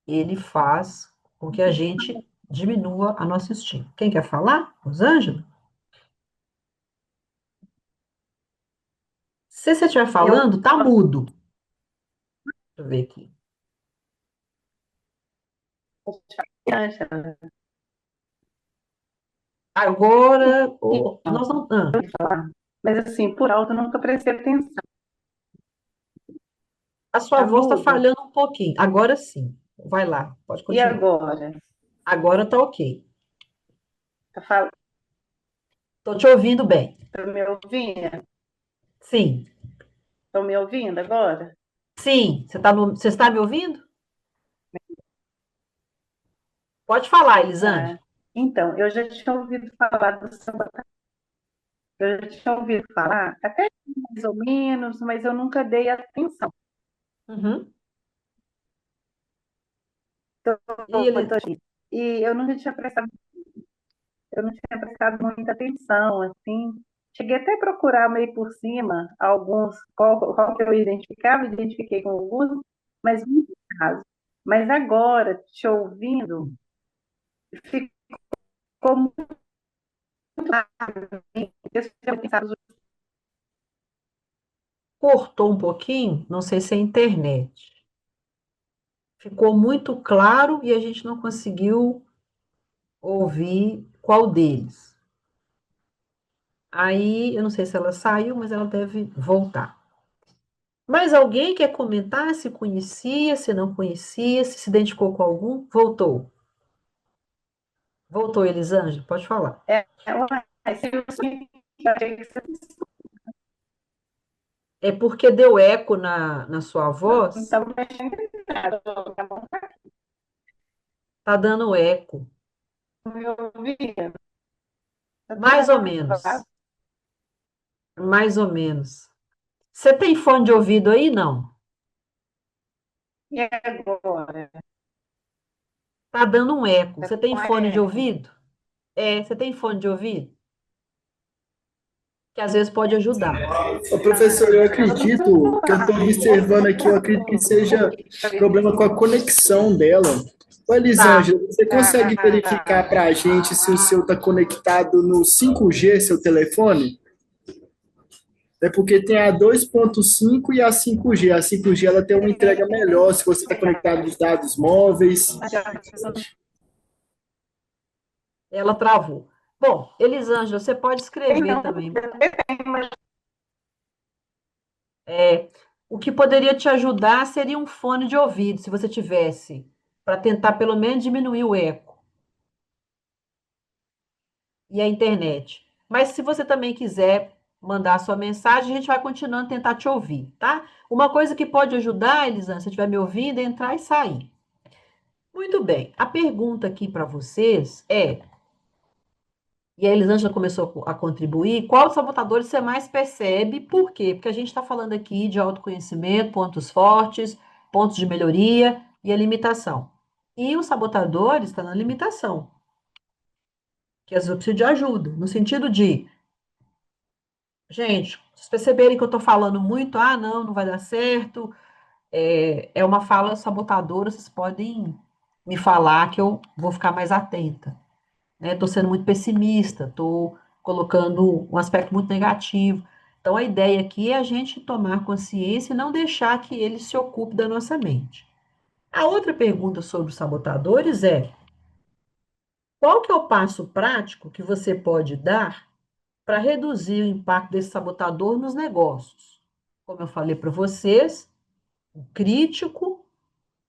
S2: ele faz com que a gente diminua a nossa estima. Quem quer falar? Rosângela? Se você estiver
S6: Eu,
S2: falando, tá mudo. Deixa eu ver aqui. Agora, nós não.
S6: mas assim, por alto eu nunca prestei atenção.
S2: A sua
S6: Tá
S2: voz está
S6: mudo?
S2: falhando um pouquinho. Agora sim. Vai lá, pode
S6: E
S2: continuar.
S6: agora?
S2: Agora tá ok.
S6: Tá,
S2: Estou te ouvindo bem.
S6: tá me ouvindo?
S2: Sim,
S6: Estão me ouvindo agora?
S2: sim. Você está me ouvindo? Pode falar,
S6: Ah,
S2: Elisângela.
S6: então, eu já tinha ouvido falar do sabotagem. Eu já tinha ouvido falar, até mais ou menos, mas eu nunca dei atenção.
S2: Uhum.
S6: Tô-
S2: E ele,
S6: tô aqui. E eu não tinha prestado muita atenção, assim. Cheguei até a procurar meio por cima alguns, qual que eu identificava, identifiquei com alguns, mas muito casos. Mas agora, te ouvindo, ficou muito claro. Deixa eu pensar nos
S2: Cortou um pouquinho, não sei se é a internet. Ficou muito claro e a gente não conseguiu ouvir qual deles. Aí, eu não sei se ela saiu, mas ela deve voltar. Mais alguém quer comentar se conhecia, se não conhecia, se identificou com algum? Voltou. Voltou, Elisângela, pode falar.
S6: se eu achei que você
S2: É porque deu eco na sua
S6: não
S2: voz,
S6: estava mexendo em nada. Tá bom?
S2: tá dando eco.
S6: Não me ouvia. Eu tô
S2: Mais ou
S6: falando
S2: menos.
S6: claro.
S2: Mais ou menos. Você tem fone de ouvido aí? Não.
S6: E agora?
S2: Tá dando um eco.
S6: Tá
S2: Você tem
S6: com
S2: fone de
S6: eco?
S2: ouvido? É, você tem fone de ouvido? Que às vezes pode ajudar.
S1: Ô, professor, eu acredito que eu estou observando aqui, eu acredito que seja problema com a conexão dela. Ô,
S2: Tá.
S1: Elisângela, você consegue verificar para a gente se o seu está conectado no 5G, seu telefone? É porque tem a 2.5 e a 5G. A 5G ela tem uma entrega melhor se você está conectado nos dados móveis.
S2: Ela travou. Bom, Elisângela, você pode escrever
S6: Não,
S2: também.
S6: mas
S2: É, o que poderia te ajudar seria um fone de ouvido, se você tivesse, para tentar pelo menos diminuir o eco e a internet. Mas se você também quiser mandar a sua mensagem, a gente vai continuando a tentar te ouvir, tá? Uma coisa que pode ajudar, Elisângela, se você estiver me ouvindo, é entrar e sair. Muito bem. A pergunta aqui para vocês é, e a Elisângela começou a contribuir, qual dos sabotadores você mais percebe? Por quê? Porque a gente está falando aqui de autoconhecimento, pontos fortes, pontos de melhoria e a limitação. E o sabotador está na limitação, que às vezes eu preciso de ajuda, no sentido de, gente, vocês perceberem que eu estou falando muito, ah, não, não vai dar certo, é uma fala sabotadora, vocês podem me falar que eu vou ficar mais atenta. Estou sendo muito pessimista, estou colocando um aspecto muito negativo. Então, a ideia aqui é a gente tomar consciência e não deixar que ele se ocupe da nossa mente. A outra pergunta sobre os sabotadores é: qual que é o passo prático que você pode dar para reduzir o impacto desse sabotador nos negócios? Como eu falei para vocês, o crítico,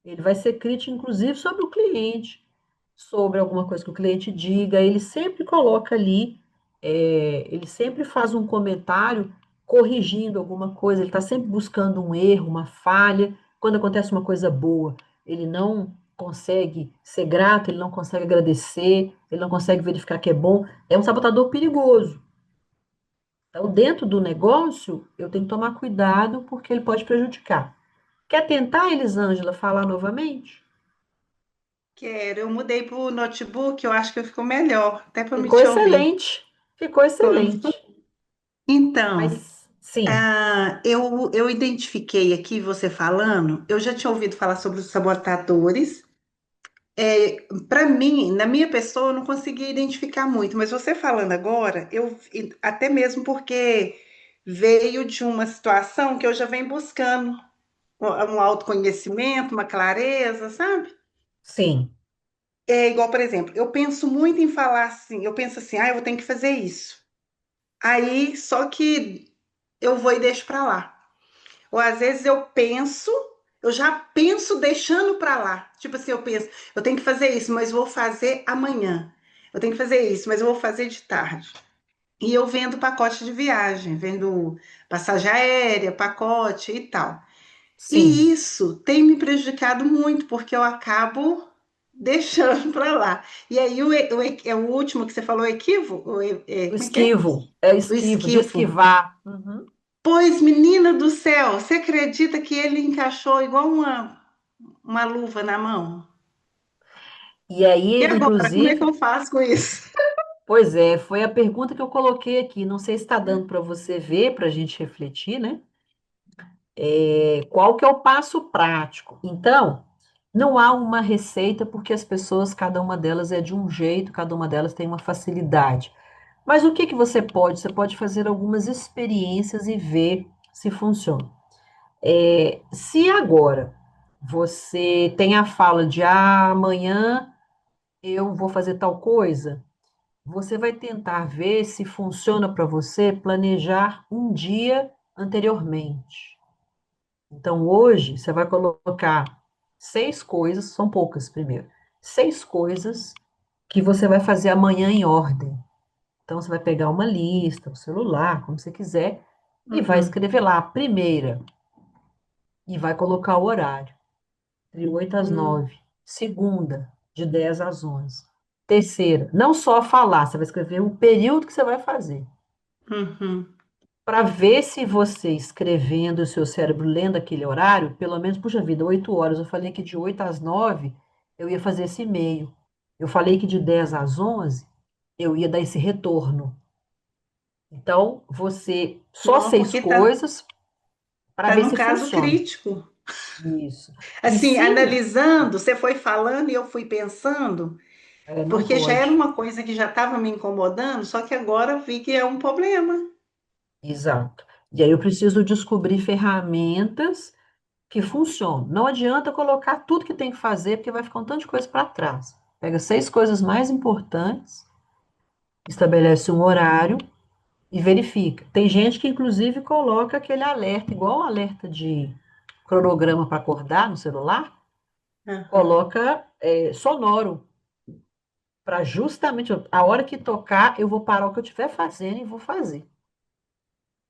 S2: ele vai ser crítico, inclusive, sobre o cliente, sobre alguma coisa que o cliente diga, ele sempre coloca ali, ele sempre faz um comentário corrigindo alguma coisa, ele está sempre buscando um erro, uma falha. Quando acontece uma coisa boa, ele não consegue ser grato, ele não consegue agradecer, ele não consegue verificar que é bom. É um sabotador perigoso. Então, dentro do negócio, eu tenho que tomar cuidado porque ele pode prejudicar. Quer tentar, Elisângela, falar novamente?
S7: Quero, eu mudei para o notebook, eu acho que ficou melhor, até para me
S2: Ficou
S7: te ouvir.
S2: excelente. Ficou excelente.
S7: Então,
S2: Mas, sim,
S7: eu identifiquei aqui você falando, eu já tinha ouvido falar sobre os sabotadores. Para mim, na minha pessoa, eu não conseguia identificar muito, mas você falando agora, até mesmo porque veio de uma situação que eu já venho buscando um autoconhecimento, uma clareza, sabe?
S2: sim,
S7: É igual, por exemplo, eu penso muito em falar assim, eu penso assim, eu vou ter que fazer isso. Aí, só que eu vou e deixo para lá. Ou às vezes eu já penso deixando para lá. Tipo assim, eu penso, eu tenho que fazer isso, mas vou fazer amanhã. Eu tenho que fazer isso, mas eu vou fazer de tarde. E eu vendo pacote de viagem, vendo passagem aérea, pacote e tal.
S2: sim.
S7: E isso tem me prejudicado muito, porque eu acabo deixando para lá. E aí é o último que você falou, equívoco?
S2: O
S7: Como é que é?
S2: esquivo, é
S7: O
S2: esquivo, de
S7: esquivo.
S2: esquivar. Uhum.
S7: Pois, menina do céu, você acredita que ele encaixou igual uma luva na mão?
S2: E
S7: E
S2: aí,
S7: agora, como é que
S2: inclusive,
S7: eu faço com isso?
S2: pois é, foi a pergunta que eu coloquei aqui. Não sei se está dando para você ver, para a gente refletir, né? Qual que é o passo prático? Então, Não há uma receita porque as pessoas, cada uma delas é de um jeito, cada uma delas tem uma facilidade. Mas o que que você pode? Você pode fazer algumas experiências e ver se funciona. Se agora você tem a fala de amanhã eu vou fazer tal coisa, você vai tentar ver se funciona para você planejar um dia anteriormente. Então, hoje, você vai colocar 6 coisas, são poucas primeiro, 6 coisas que você vai fazer amanhã em ordem. Então, você vai pegar uma lista, o celular, como você quiser, e vai
S7: Uhum.
S2: escrever lá a primeira, e vai colocar o horário, de 8 às
S7: Hum,
S2: 9. Segunda, de 10 às 11. Terceira, não só falar, você vai escrever o período que você vai fazer.
S7: uhum.
S2: Para ver se você escrevendo, o seu cérebro lendo aquele horário, pelo menos, puxa vida, 8 horas. Eu falei que de 8 às 9 eu ia fazer esse e-mail. Eu falei que de 10 às 11 eu ia dar esse retorno. Então, você, só
S7: Não,
S2: seis
S7: porque tá,
S2: coisas para
S7: tá
S2: ver
S7: num
S2: se
S7: caso
S2: funciona.
S7: crítico.
S2: Isso. E
S7: Assim,
S2: se
S7: analisando, você foi falando e eu fui pensando,
S2: não
S7: porque já era
S2: pode.
S7: uma coisa que já estava me incomodando, só que agora eu vi que é um problema.
S2: Exato. E aí eu preciso descobrir ferramentas que funcionam. Não adianta colocar tudo que tem que fazer, porque vai ficar um tanto de coisa para trás. Pega 6 coisas mais importantes, estabelece um horário e verifica. Tem gente que, inclusive, coloca aquele alerta, igual o alerta de cronograma para acordar no celular,
S7: Aham.
S2: coloca sonoro, para justamente a hora que tocar, eu vou parar o que eu estiver fazendo e vou fazer.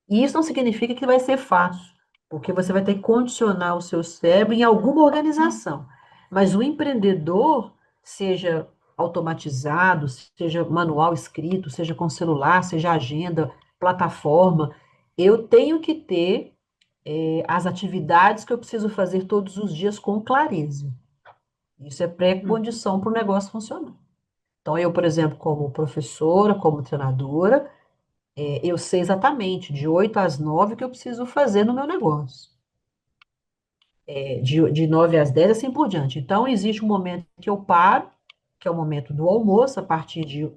S2: E isso não significa que vai ser fácil, porque você vai ter que condicionar o seu cérebro em alguma organização. Mas o empreendedor, seja automatizado, seja manual escrito, seja com celular, seja agenda, plataforma, eu tenho que ter as atividades que eu preciso fazer todos os dias com clareza. Isso é pré-condição para o negócio funcionar. Então, eu, por exemplo, como professora, como treinadora, eu sei exatamente de 8 às 9 o que eu preciso fazer no meu negócio. De 9 às 10 assim por diante. Então, existe um momento que eu paro, que é o momento do almoço, a partir de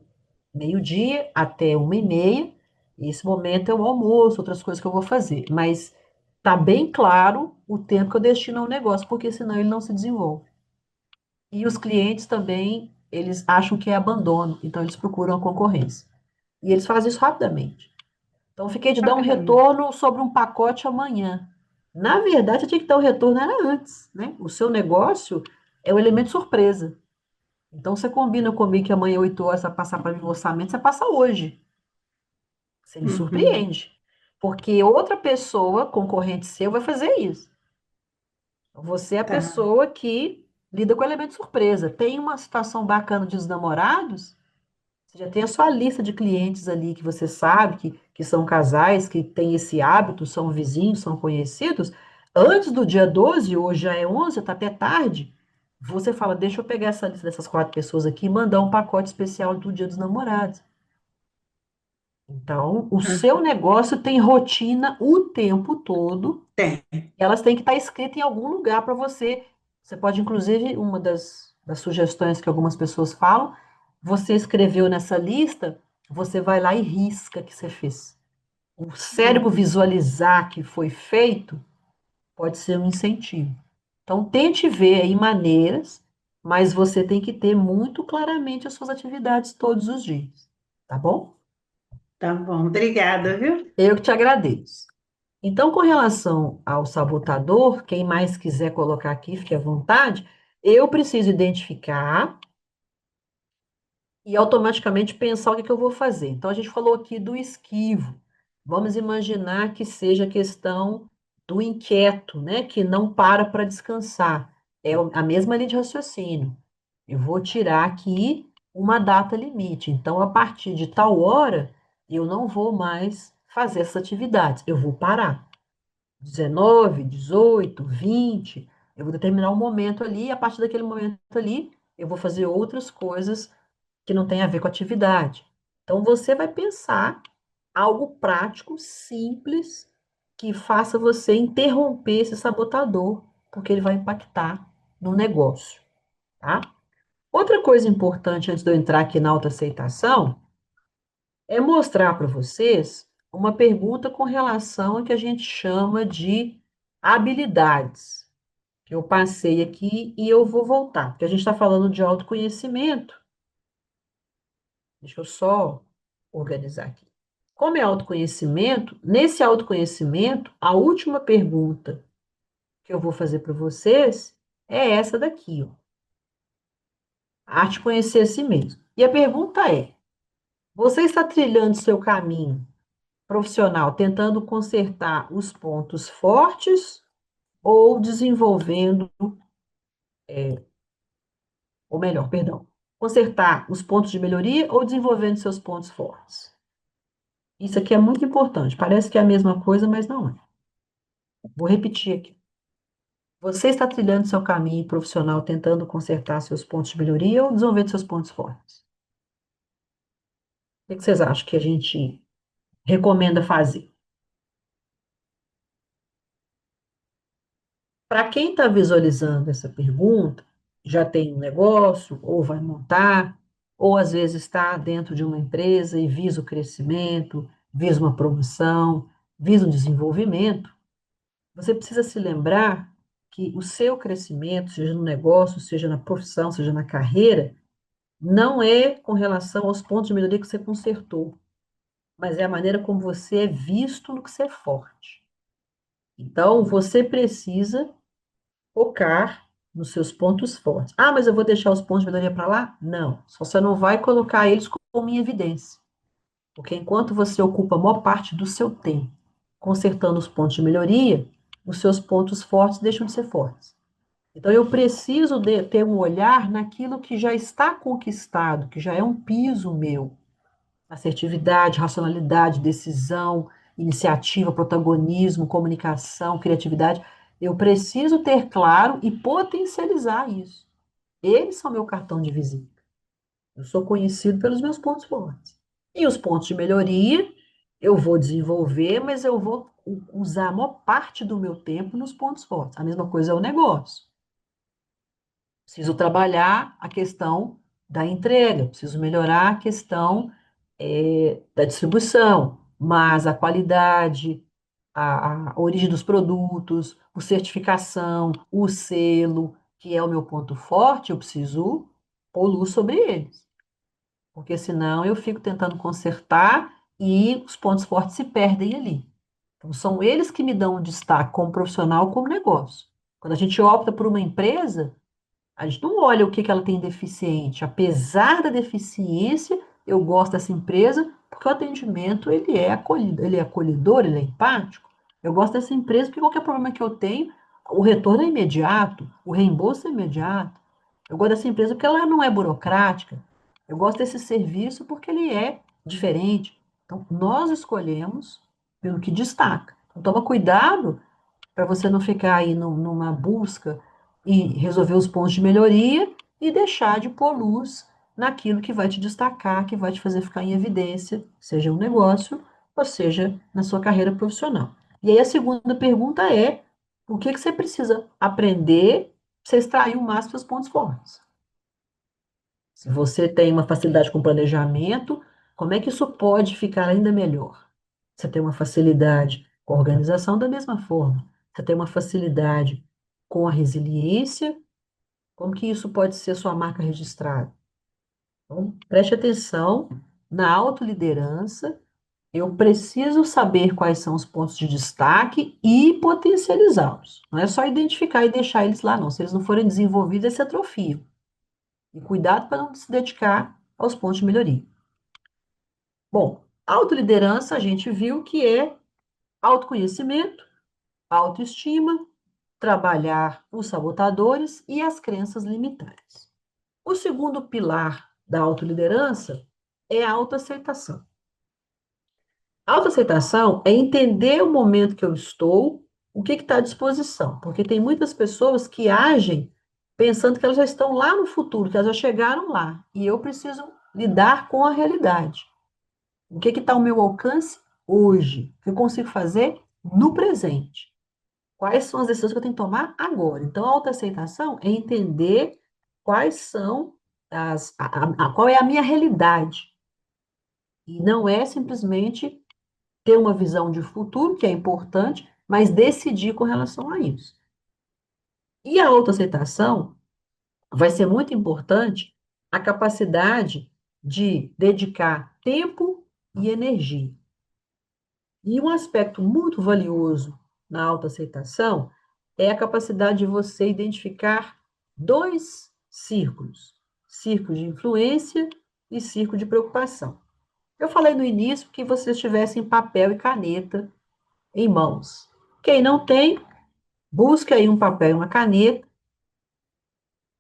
S2: meio-dia até 1h30. E esse momento é o almoço, outras coisas que eu vou fazer. Mas tá bem claro o tempo que eu destino ao negócio, porque senão ele não se desenvolve. E os clientes também, eles acham que é abandono, então eles procuram a concorrência. E eles fazem isso rapidamente. Então, fiquei de dar um
S7: Rapidamente.
S2: retorno sobre um pacote amanhã. Na verdade, eu tinha que dar o retorno era antes, né? O seu negócio é o elemento surpresa. Então, você combina comigo que amanhã, 8 horas, você vai passar para mim o orçamento, você passa hoje. Você me
S7: Uhum.
S2: surpreende. Porque outra pessoa, concorrente seu, vai fazer isso. Você é a
S7: Tá.
S2: pessoa que lida com o elemento surpresa. Tem uma situação bacana de os namorados, você já tem a sua lista de clientes ali que você sabe que são casais, que têm esse hábito, são vizinhos, são conhecidos. Antes do dia 12, hoje já é 11, está até tarde. Você fala, deixa eu pegar essa lista dessas 4 pessoas aqui e mandar um pacote especial do Dia dos Namorados. Então, o seu
S7: Uhum.
S2: negócio tem rotina o tempo todo.
S7: Tem.
S2: Elas têm que estar escritas em algum lugar para você. Você pode, inclusive, uma das sugestões que algumas pessoas falam, você escreveu nessa lista, você vai lá e risca que você fez. O cérebro
S7: Uhum.
S2: visualizar que foi feito pode ser um incentivo. Então, tente ver aí maneiras, mas você tem que ter muito claramente as suas atividades todos os dias. Tá bom?
S7: Tá bom. Obrigada, viu?
S2: Eu que te agradeço. Então, com relação ao sabotador, quem mais quiser colocar aqui, fique à vontade, eu preciso identificar e automaticamente pensar o que que eu vou fazer. Então, a gente falou aqui do esquivo. Vamos imaginar que seja a questão do inquieto, né? Que não para descansar. É a mesma linha de raciocínio. Eu vou tirar aqui uma data limite. Então, a partir de tal hora, eu não vou mais fazer essas atividades. Eu vou parar. 19, 18, 20, eu vou determinar um momento ali, e a partir daquele momento ali, eu vou fazer outras coisas que não têm a ver com a atividade. Então, você vai pensar algo prático, simples, que faça você interromper esse sabotador, porque ele vai impactar. no negócio, tá? Outra coisa importante antes de eu entrar aqui na autoaceitação é mostrar para vocês uma pergunta com relação ao que a gente chama de habilidades, que eu passei aqui e eu vou voltar, porque a gente está falando de autoconhecimento. Deixa eu só organizar aqui. Como é autoconhecimento, nesse autoconhecimento, a última pergunta que eu vou fazer para vocês é essa daqui, ó. Arte de conhecer a si mesmo. E a pergunta é: você está trilhando seu caminho profissional tentando consertar os pontos fortes ou desenvolvendo, ou melhor, perdão, consertar os pontos de melhoria ou desenvolvendo seus pontos fortes? Isso aqui é muito importante. Parece que é a mesma coisa, mas não é. Vou repetir aqui. Você está trilhando seu caminho profissional tentando consertar seus pontos de melhoria ou desenvolvendo seus pontos fortes? O que vocês acham que a gente recomenda fazer? Para quem está visualizando essa pergunta, já tem um negócio, ou vai montar, ou às vezes está dentro de uma empresa e visa o crescimento, visa uma promoção, visa um desenvolvimento, você precisa se lembrar que o seu crescimento, seja no negócio, seja na profissão, seja na carreira, não é com relação aos pontos de melhoria que você consertou, mas é a maneira como você é visto no que você é forte. Então, você precisa focar nos seus pontos fortes. Ah, mas eu vou deixar os pontos de melhoria para lá? Não, só você não vai colocar eles como em evidência. Porque enquanto você ocupa a maior parte do seu tempo consertando os pontos de melhoria, os seus pontos fortes deixam de ser fortes. Então, eu preciso ter um olhar naquilo que já está conquistado, que já é um piso meu. Assertividade, racionalidade, decisão, iniciativa, protagonismo, comunicação, criatividade. Eu preciso ter claro e potencializar isso. Eles são meu cartão de visita. Eu sou conhecido pelos meus pontos fortes. E os pontos de melhoria, eu vou desenvolver, mas eu vou usar a maior parte do meu tempo nos pontos fortes. A mesma coisa é o negócio. Preciso trabalhar a questão da entrega, preciso melhorar a questão da distribuição, mas a qualidade, a origem dos produtos, a certificação, o selo, que é o meu ponto forte, eu preciso pôr luz sobre eles. Porque senão eu fico tentando consertar e os pontos fortes se perdem ali. Então, são eles que me dão um destaque como profissional, como negócio. Quando a gente opta por uma empresa, a gente não olha o que que ela tem deficiente. Apesar da deficiência, eu gosto dessa empresa porque o atendimento ele é acolhedor, ele é empático. Eu gosto dessa empresa porque qualquer problema que eu tenho, o retorno é imediato, o reembolso é imediato. Eu gosto dessa empresa porque ela não é burocrática. Eu gosto desse serviço porque ele é diferente. Então, nós escolhemos pelo que destaca. Então, toma cuidado para você não ficar aí numa busca e resolver os pontos de melhoria e deixar de pôr luz naquilo que vai te destacar, que vai te fazer ficar em evidência, seja um negócio ou seja na sua carreira profissional. E aí a segunda pergunta é: o que que você precisa aprender para você extrair o máximo dos pontos fortes? Se você tem uma facilidade com planejamento, como é que isso pode ficar ainda melhor? Você tem uma facilidade com a organização da mesma forma. Você tem uma facilidade com a resiliência, como que isso pode ser sua marca registrada? Então, preste atenção na autoliderança. Eu preciso saber quais são os pontos de destaque e potencializá-los. Não é só identificar e deixar eles lá, não. Se eles não forem desenvolvidos, eles se atrofiam. E cuidado para não se dedicar aos pontos de melhoria. Bom, autoliderança a gente viu que é autoconhecimento, autoestima, trabalhar os sabotadores e as crenças limitantes. O segundo pilar da autoliderança é a autoaceitação. A autoaceitação é entender o momento que eu estou, o que está à disposição, porque tem muitas pessoas que agem pensando que elas já estão lá no futuro, que elas já chegaram lá, e eu preciso lidar com a realidade. O que está ao meu alcance hoje? O que eu consigo fazer no presente? Quais são as decisões que eu tenho que tomar agora? Então, a autoaceitação é entender quais são qual é a minha realidade. E não é simplesmente ter uma visão de futuro, que é importante, mas decidir com relação a isso. E a autoaceitação vai ser muito importante a capacidade de dedicar tempo e energia. E um aspecto muito valioso na autoaceitação é a capacidade de você identificar dois círculos: círculo de influência e círculo de preocupação. Eu falei no início que vocês tivessem papel e caneta em mãos. Quem não tem, busque aí um papel e uma caneta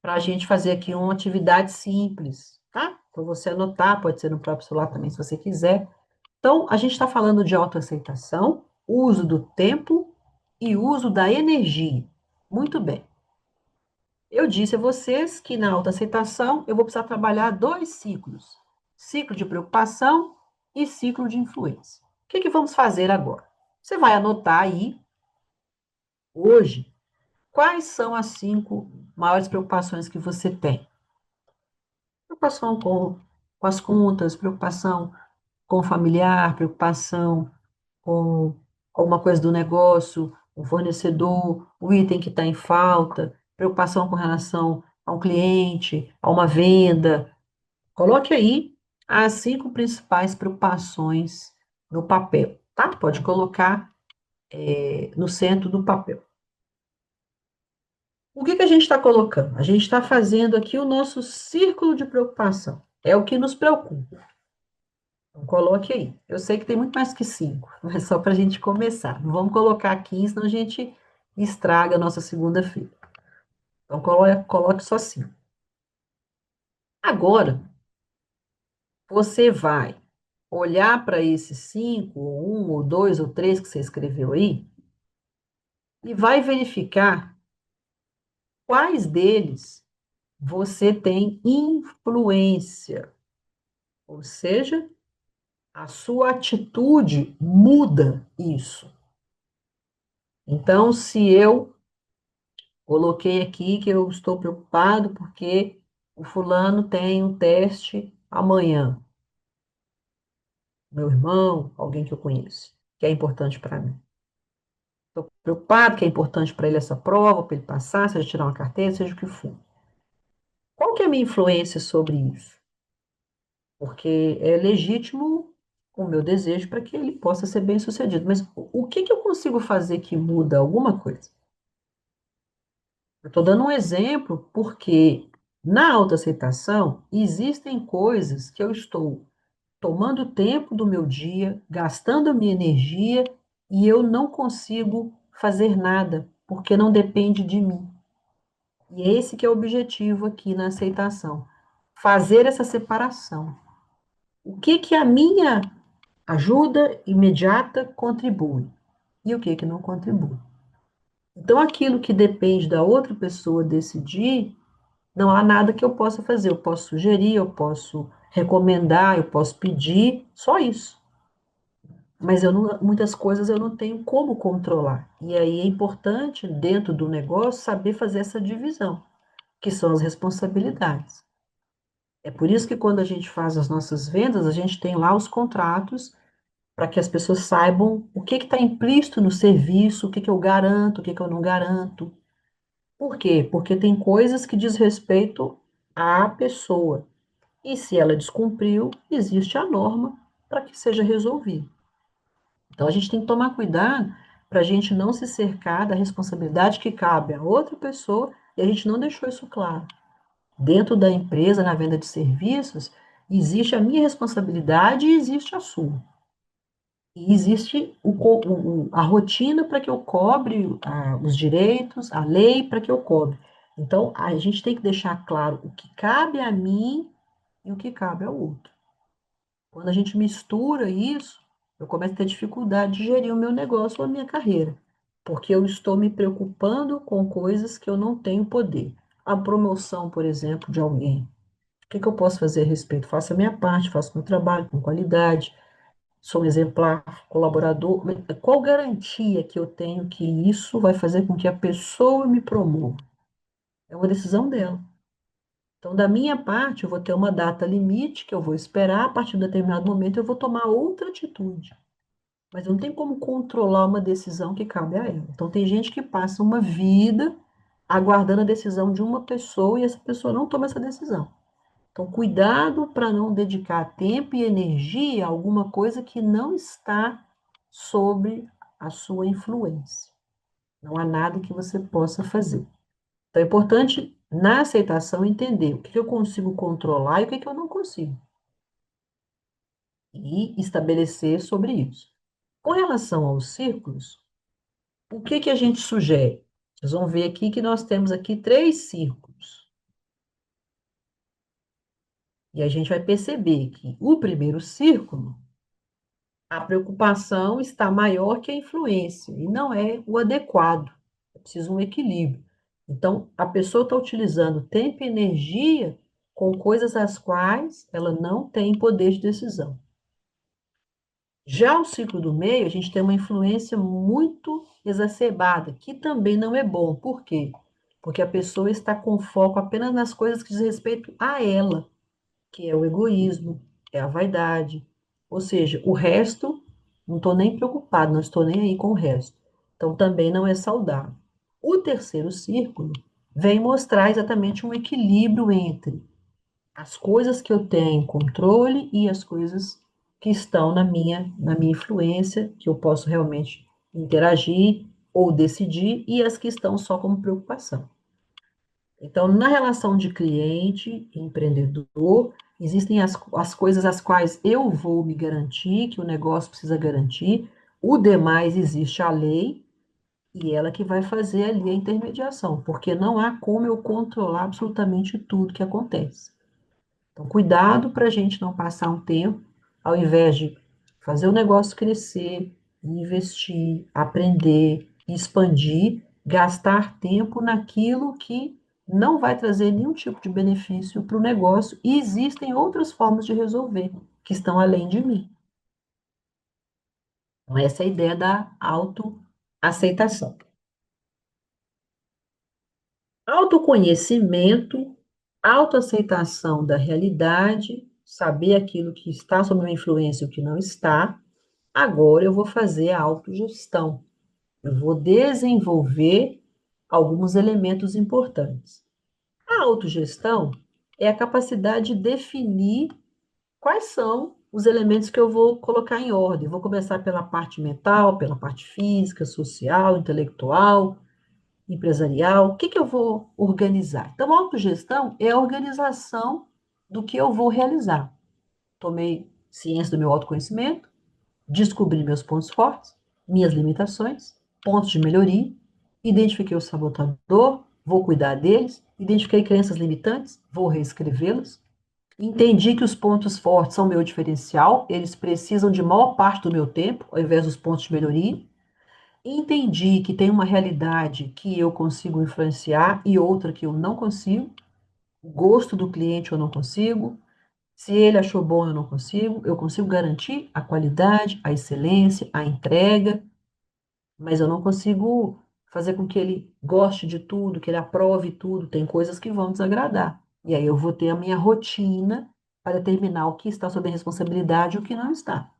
S2: para a gente fazer aqui uma atividade simples, tá? Para você anotar, pode ser no próprio celular também, se você quiser. Então, a gente está falando de autoaceitação, uso do tempo e uso da energia. Muito bem. Eu disse a vocês que na autoaceitação eu vou precisar trabalhar dois ciclos: ciclo de preocupação e ciclo de influência. O que vamos fazer agora? Você vai anotar aí, hoje, quais são as 5 maiores preocupações que você tem. Preocupação com as contas, preocupação com o familiar, preocupação com alguma coisa do negócio, o fornecedor, o item que está em falta, preocupação com relação a um cliente, a uma venda. Coloque aí as 5 principais preocupações no papel, tá? Pode colocar no centro do papel. O que a gente está colocando? A gente está fazendo aqui o nosso círculo de preocupação. É o que nos preocupa. Então, coloque aí. Eu sei que tem muito mais que 5, mas só para a gente começar. Não vamos colocar 15, senão a gente estraga a nossa segunda-feira. Então, coloque só 5. Agora, você vai olhar para esses 5, ou 1, ou 2, ou 3 que você escreveu aí, e vai verificar quais deles você tem influência. Ou seja, a sua atitude muda isso. Então, se eu coloquei aqui que eu estou preocupado porque o fulano tem um teste amanhã, meu irmão, alguém que eu conheço, que é importante para mim. Estou preocupado que é importante para ele essa prova, para ele passar, seja tirar uma carteira, seja o que for. Qual que é a minha influência sobre isso? Porque é legítimo o meu desejo para que ele possa ser bem-sucedido. Mas o que eu consigo fazer que muda alguma coisa? Eu estou dando um exemplo porque na autoaceitação existem coisas que eu estou tomando tempo do meu dia, gastando a minha energia e eu não consigo fazer nada porque não depende de mim. E esse que é o objetivo aqui na aceitação, fazer essa separação. O que a minha ajuda imediata contribui e o que não contribui. Então, aquilo que depende da outra pessoa decidir, não há nada que eu possa fazer. Eu posso sugerir, eu posso recomendar, eu posso pedir, só isso. Mas muitas coisas eu não tenho como controlar. E aí é importante, dentro do negócio, saber fazer essa divisão, que são as responsabilidades. É por isso que quando a gente faz as nossas vendas, a gente tem lá os contratos para que as pessoas saibam o que está implícito no serviço, o que eu garanto, o que eu não garanto. Por quê? Porque tem coisas que diz respeito à pessoa. E se ela descumpriu, existe a norma para que seja resolvido. Então a gente tem que tomar cuidado para a gente não se cercar da responsabilidade que cabe a outra pessoa e a gente não deixou isso claro. Dentro da empresa, na venda de serviços, existe a minha responsabilidade e existe a sua. E existe a rotina para que eu cobre os direitos, a lei para que eu cobre. Então, a gente tem que deixar claro o que cabe a mim e o que cabe ao outro. Quando a gente mistura isso, eu começo a ter dificuldade de gerir o meu negócio ou a minha carreira, porque eu estou me preocupando com coisas que eu não tenho poder. A promoção, por exemplo, de alguém. O que eu posso fazer a respeito? Faço a minha parte, faço meu trabalho com qualidade, sou um exemplar colaborador. Qual garantia que eu tenho que isso vai fazer com que a pessoa me promova? É uma decisão dela. Então, da minha parte, eu vou ter uma data limite que eu vou esperar, a partir de um determinado momento eu vou tomar outra atitude. Mas não tem como controlar uma decisão que cabe a ela. Então, tem gente que passa uma vida aguardando a decisão de uma pessoa e essa pessoa não toma essa decisão. Então, cuidado para não dedicar tempo e energia a alguma coisa que não está sob a sua influência. Não há nada que você possa fazer. Então, é importante, na aceitação, entender o que eu consigo controlar e o que eu não consigo. E estabelecer sobre isso. Com relação aos círculos, o que a gente sugere? Vocês vão ver aqui que nós temos aqui 3 círculos. E a gente vai perceber que o primeiro círculo, a preocupação está maior que a influência, e não é o adequado. É preciso um equilíbrio. Então, a pessoa está utilizando tempo e energia com coisas as quais ela não tem poder de decisão. Já o ciclo do meio, a gente tem uma influência muito exacerbada, que também não é bom. Por quê? Porque a pessoa está com foco apenas nas coisas que diz respeito a ela, que é o egoísmo, é a vaidade. Ou seja, o resto, não estou nem preocupado, não estou nem aí com o resto. Então, também não é saudável. O terceiro círculo vem mostrar exatamente um equilíbrio entre as coisas que eu tenho controle e as coisas que estão na minha influência, que eu posso realmente interagir ou decidir, e as que estão só como preocupação. Então, na relação de cliente e empreendedor, existem as coisas às quais eu vou me garantir, que o negócio precisa garantir, o demais existe a lei, e ela que vai fazer ali a intermediação, porque não há como eu controlar absolutamente tudo que acontece. Então, cuidado para a gente não passar um tempo, ao invés de fazer o negócio crescer, investir, aprender, expandir, gastar tempo naquilo que não vai trazer nenhum tipo de benefício para o negócio e existem outras formas de resolver que estão além de mim. Então, essa é a ideia da autoaceitação. Autoconhecimento, autoaceitação da realidade, saber aquilo que está sob minha influência e o que não está. Agora eu vou fazer a autogestão. Eu vou desenvolver alguns elementos importantes. A autogestão é a capacidade de definir quais são os elementos que eu vou colocar em ordem. Vou começar pela parte mental, pela parte física, social, intelectual, empresarial, o que eu vou organizar? Então, a autogestão é a organização do que eu vou realizar. Tomei ciência do meu autoconhecimento, descobri meus pontos fortes, minhas limitações, pontos de melhoria, identifiquei o sabotador, vou cuidar deles, identifiquei crenças limitantes, vou reescrevê-las, entendi que os pontos fortes são meu diferencial, eles precisam de maior parte do meu tempo, ao invés dos pontos de melhoria, entendi que tem uma realidade que eu consigo influenciar e outra que eu não consigo. O gosto do cliente eu não consigo. Se ele achou bom, eu não consigo. Eu consigo garantir a qualidade, a excelência, a entrega, mas eu não consigo fazer com que ele goste de tudo, que ele aprove tudo. Tem coisas que vão desagradar. E aí eu vou ter a minha rotina para determinar o que está sob a responsabilidade e o que não está.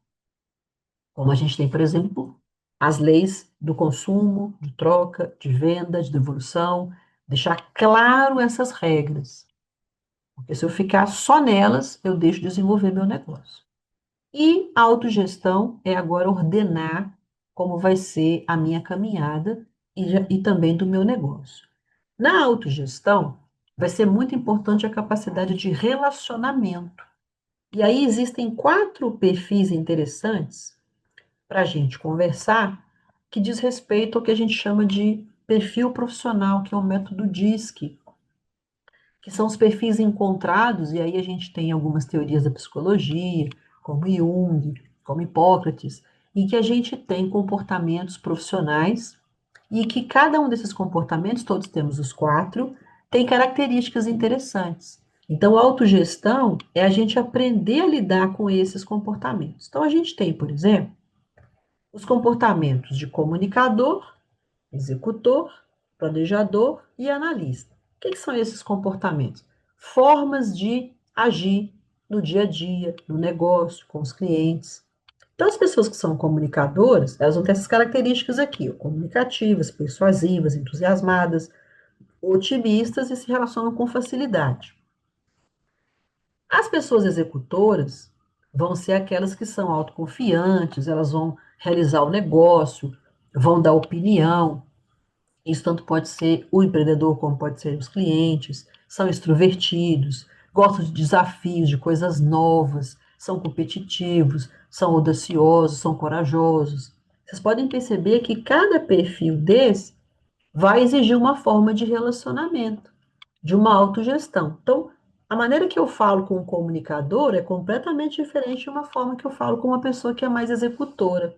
S2: Como a gente tem, por exemplo, as leis do consumo, de troca, de venda, de devolução, deixar claro essas regras. Porque se eu ficar só nelas, eu deixo de desenvolver meu negócio. E a autogestão é agora ordenar como vai ser a minha caminhada e também do meu negócio. Na autogestão, vai ser muito importante a capacidade de relacionamento. E aí existem 4 perfis interessantes para a gente conversar, que diz respeito ao que a gente chama de perfil profissional, que é o método DISC, que são os perfis encontrados, e aí a gente tem algumas teorias da psicologia, como Jung, como Hipócrates, em que a gente tem comportamentos profissionais e que cada um desses comportamentos, todos temos os 4, tem características interessantes. Então, a autogestão é a gente aprender a lidar com esses comportamentos. Então, a gente tem, por exemplo, os comportamentos de comunicador, executor, planejador e analista. O que são esses comportamentos? Formas de agir no dia a dia, no negócio, com os clientes. Então, as pessoas que são comunicadoras, elas vão ter essas características aqui, ó, comunicativas, persuasivas, entusiasmadas, otimistas e se relacionam com facilidade. As pessoas executoras vão ser aquelas que são autoconfiantes, elas vão realizar o negócio, vão dar opinião. Isso tanto pode ser o empreendedor como pode ser os clientes. São extrovertidos, gostam de desafios, de coisas novas, são competitivos, são audaciosos, são corajosos. Vocês podem perceber que cada perfil desse vai exigir uma forma de relacionamento, de uma autogestão. Então, a maneira que eu falo com um comunicador é completamente diferente de uma forma que eu falo com uma pessoa que é mais executora.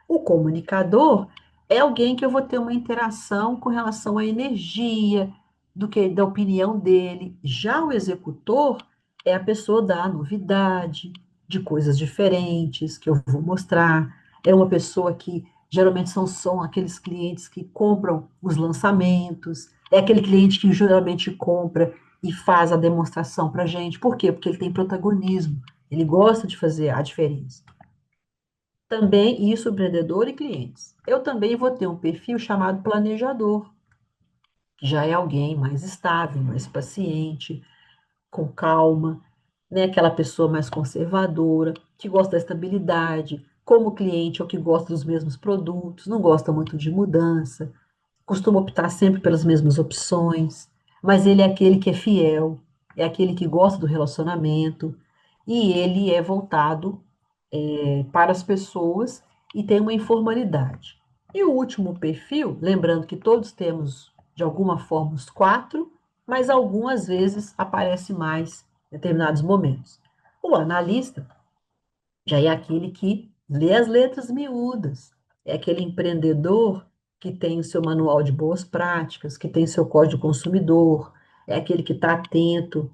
S2: O comunicador é alguém que eu vou ter uma interação com relação à energia, do que da opinião dele. Já o executor é a pessoa da novidade, de coisas diferentes que eu vou mostrar. É uma pessoa que geralmente são aqueles clientes que compram os lançamentos, é aquele cliente que geralmente compra e faz a demonstração para a gente. Por quê? Porque ele tem protagonismo, ele gosta de fazer a diferença. Também isso, empreendedor e clientes. Eu também vou ter um perfil chamado planejador, que já é alguém mais estável, mais paciente, com calma, né? Aquela pessoa mais conservadora, que gosta da estabilidade, como cliente, ou que gosta dos mesmos produtos, não gosta muito de mudança, costuma optar sempre pelas mesmas opções, mas ele é aquele que é fiel, é aquele que gosta do relacionamento, e ele é voltado para as pessoas e tem uma informalidade. E o último perfil, lembrando que todos temos, de alguma forma, os quatro, mas algumas vezes aparece mais em determinados momentos. O analista já é aquele que lê as letras miúdas, é aquele empreendedor que tem o seu manual de boas práticas, que tem seu código consumidor, é aquele que está atento,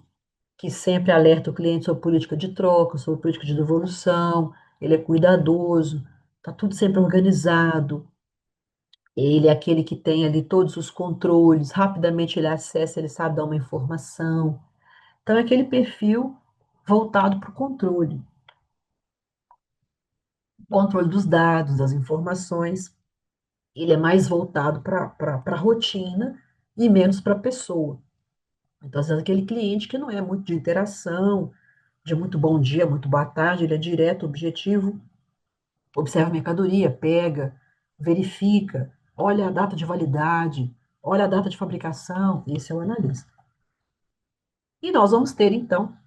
S2: que sempre alerta o cliente sobre política de troca, sobre política de devolução, ele é cuidadoso, está tudo sempre organizado, ele é aquele que tem ali todos os controles, rapidamente ele acessa, ele sabe dar uma informação. Então, é aquele perfil voltado para o controle dos dados, das informações, ele é mais voltado para a rotina e menos para a pessoa. Então, às vezes, aquele cliente que não é muito de interação, de muito bom dia, muito boa tarde, ele é direto, objetivo, observa a mercadoria, pega, verifica, olha a data de validade, olha a data de fabricação, esse é o analista. E nós vamos ter, então,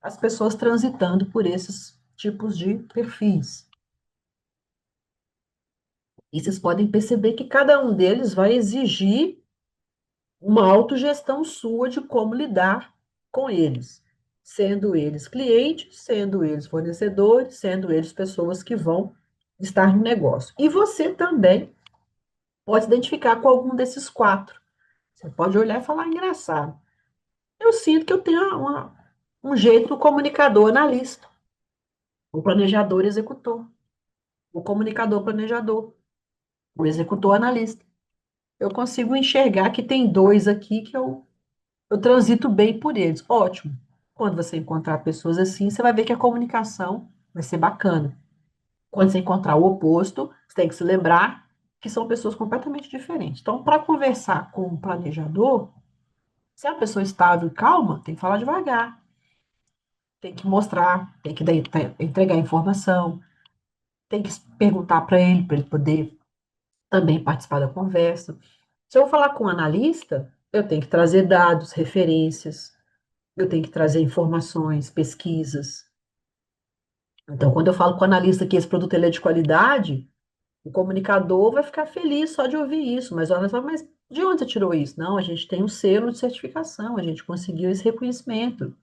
S2: as pessoas transitando por esses tipos de perfis. E vocês podem perceber que cada um deles vai exigir uma autogestão sua de como lidar com eles, sendo eles clientes, sendo eles fornecedores, sendo eles pessoas que vão estar no negócio. E você também pode se identificar com algum desses quatro. Você pode olhar e falar, engraçado. Eu sinto que eu tenho um jeito comunicador analista, o planejador executor, o comunicador planejador, o executor analista. Eu consigo enxergar que tem dois aqui que eu transito bem por eles. Ótimo. Quando você encontrar pessoas assim, você vai ver que a comunicação vai ser bacana. Quando você encontrar o oposto, você tem que se lembrar que são pessoas completamente diferentes. Então, para conversar com um planejador, se é uma pessoa estável e calma, tem que falar devagar, tem que mostrar, tem que entregar informação, tem que perguntar para ele poder também participar da conversa. Se eu vou falar com um analista, eu tenho que trazer dados, referências, eu tenho que trazer informações, pesquisas. Então, quando eu falo com o analista que esse produto ele é de qualidade, o comunicador vai ficar feliz só de ouvir isso, mas o analista fala, mas de onde você tirou isso? Não, a gente tem um selo de certificação, a gente conseguiu esse reconhecimento,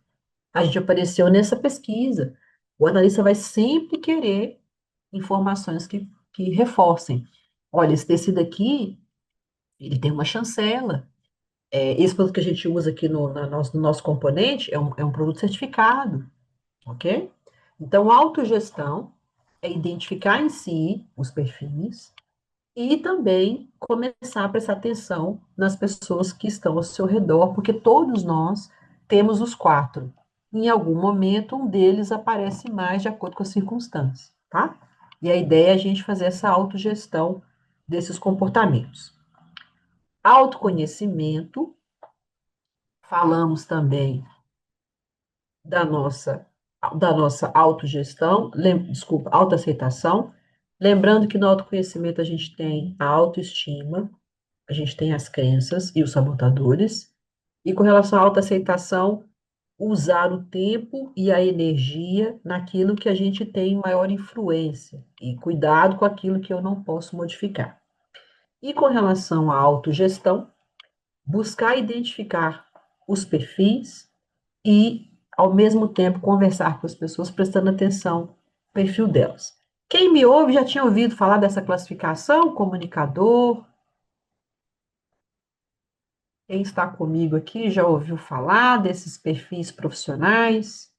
S2: a gente apareceu nessa pesquisa. O analista vai sempre querer informações que reforcem. Olha, esse tecido aqui, ele tem uma chancela, Esse produto que a gente usa aqui no nosso componente é um produto certificado, ok? Então, autogestão é identificar em si os perfis e também começar a prestar atenção nas pessoas que estão ao seu redor, porque todos nós temos os quatro. Em algum momento, um deles aparece mais de acordo com as circunstâncias, tá? E a ideia é a gente fazer essa autogestão desses comportamentos. Autoconhecimento, falamos também da nossa, da nossa autogestão, desculpa, autoaceitação. Lembrando que no autoconhecimento a gente tem a autoestima, a gente tem as crenças e os sabotadores. E com relação à autoaceitação, usar o tempo e a energia naquilo que a gente tem maior influência. E cuidado com aquilo que eu não posso modificar. E com relação à autogestão, buscar identificar os perfis e, ao mesmo tempo, conversar com as pessoas, prestando atenção no perfil delas. Quem me ouve já tinha ouvido falar dessa classificação, comunicador. Quem está comigo aqui já ouviu falar desses perfis profissionais.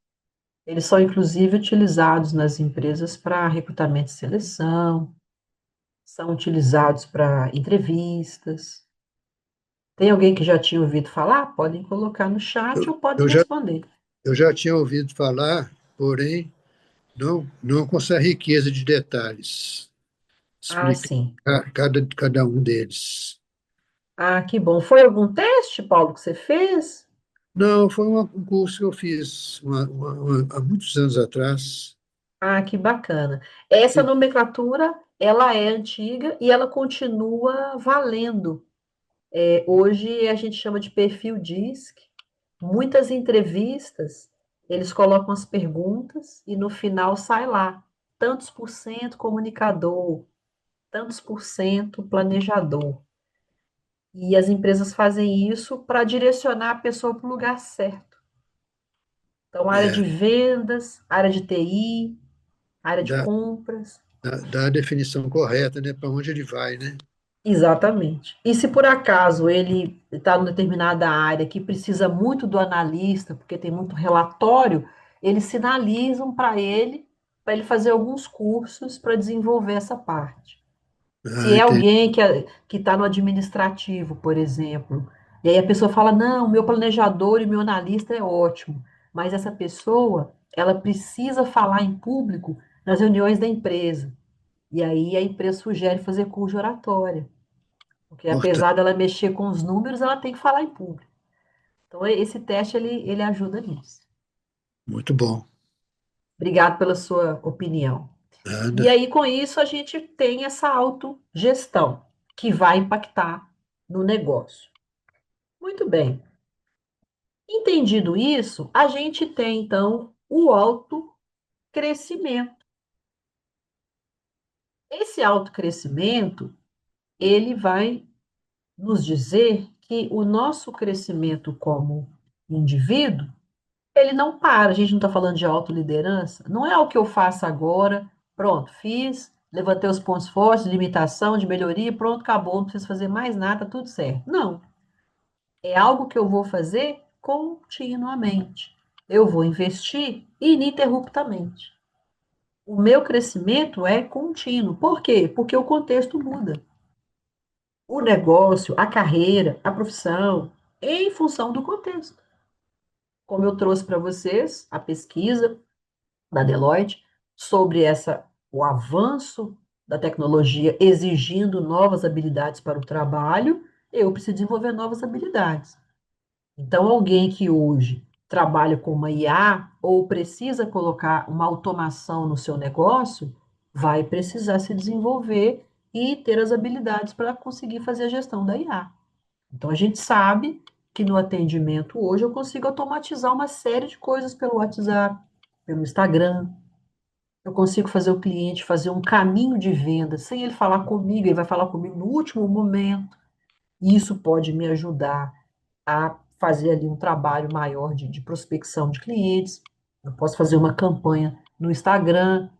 S2: Eles são, inclusive, utilizados nas empresas para recrutamento e seleção, são utilizados para entrevistas. Tem alguém que já tinha ouvido falar? Podem colocar no chat
S3: Eu,
S2: ou podem
S3: eu já,
S2: responder.
S3: eu já tinha ouvido falar, porém, não com essa riqueza de detalhes.
S2: Ah,
S3: Explicar
S2: sim.
S3: cada um deles.
S2: Ah, que bom. Foi algum teste, Paulo, que você fez?
S3: Não, foi um curso que eu fiz há muitos anos atrás.
S2: Ah, que bacana. Essa nomenclatura, ela é antiga e ela continua valendo. Hoje a gente chama de perfil DISC. Muitas entrevistas, eles colocam as perguntas e no final sai lá, tantos por cento comunicador, tantos por cento planejador. E as empresas fazem isso para direcionar a pessoa para o lugar certo. Então, área de
S3: É,
S2: vendas, área de TI, área de
S3: dá,
S2: compras.
S3: dá a definição correta, né, para onde ele vai, né?
S2: Exatamente. E se por acaso ele está em determinada área que precisa muito do analista, porque tem muito relatório, eles sinalizam para ele fazer alguns cursos para desenvolver essa parte. Se
S3: Ah,
S2: é
S3: entendi.
S2: alguém que está no administrativo, por exemplo, e aí a pessoa fala, não, meu planejador e meu analista é ótimo, mas essa pessoa, ela precisa falar em público nas reuniões da empresa. E aí a empresa sugere fazer curso de oratória. Porque
S3: Importante.
S2: apesar dela mexer com os números, ela tem que falar em público. Então, esse teste, ele ajuda nisso.
S3: Muito bom.
S2: Obrigado pela sua opinião. E
S3: Nada.
S2: aí, com isso, a gente tem essa autogestão, que vai impactar no negócio. Muito bem. Entendido isso, a gente tem, então, o autocrescimento. Esse autocrescimento, ele vai nos dizer que o nosso crescimento como indivíduo ele não para. A gente não está falando de autoliderança. Não é o que eu faço agora. Pronto, fiz, levantei os pontos fortes, de limitação, de melhoria, pronto, acabou, não preciso fazer mais nada, tá tudo certo. Não. É algo que eu vou fazer continuamente. Eu vou investir ininterruptamente. O meu crescimento é contínuo. Por quê? Porque o contexto muda. O negócio, a carreira, a profissão, em função do contexto. Como eu trouxe para vocês, a pesquisa da Deloitte sobre o avanço da tecnologia exigindo novas habilidades para o trabalho, eu preciso desenvolver novas habilidades. Então, alguém que hoje trabalha com uma IA ou precisa colocar uma automação no seu negócio, vai precisar se desenvolver e ter as habilidades para conseguir fazer a gestão da IA. Então, a gente sabe que no atendimento hoje eu consigo automatizar uma série de coisas pelo WhatsApp, pelo Instagram, eu consigo fazer o cliente fazer um caminho de venda sem ele falar comigo, ele vai falar comigo no último momento. E isso pode me ajudar a fazer ali um trabalho maior de prospecção de clientes. Eu posso fazer uma campanha no Instagram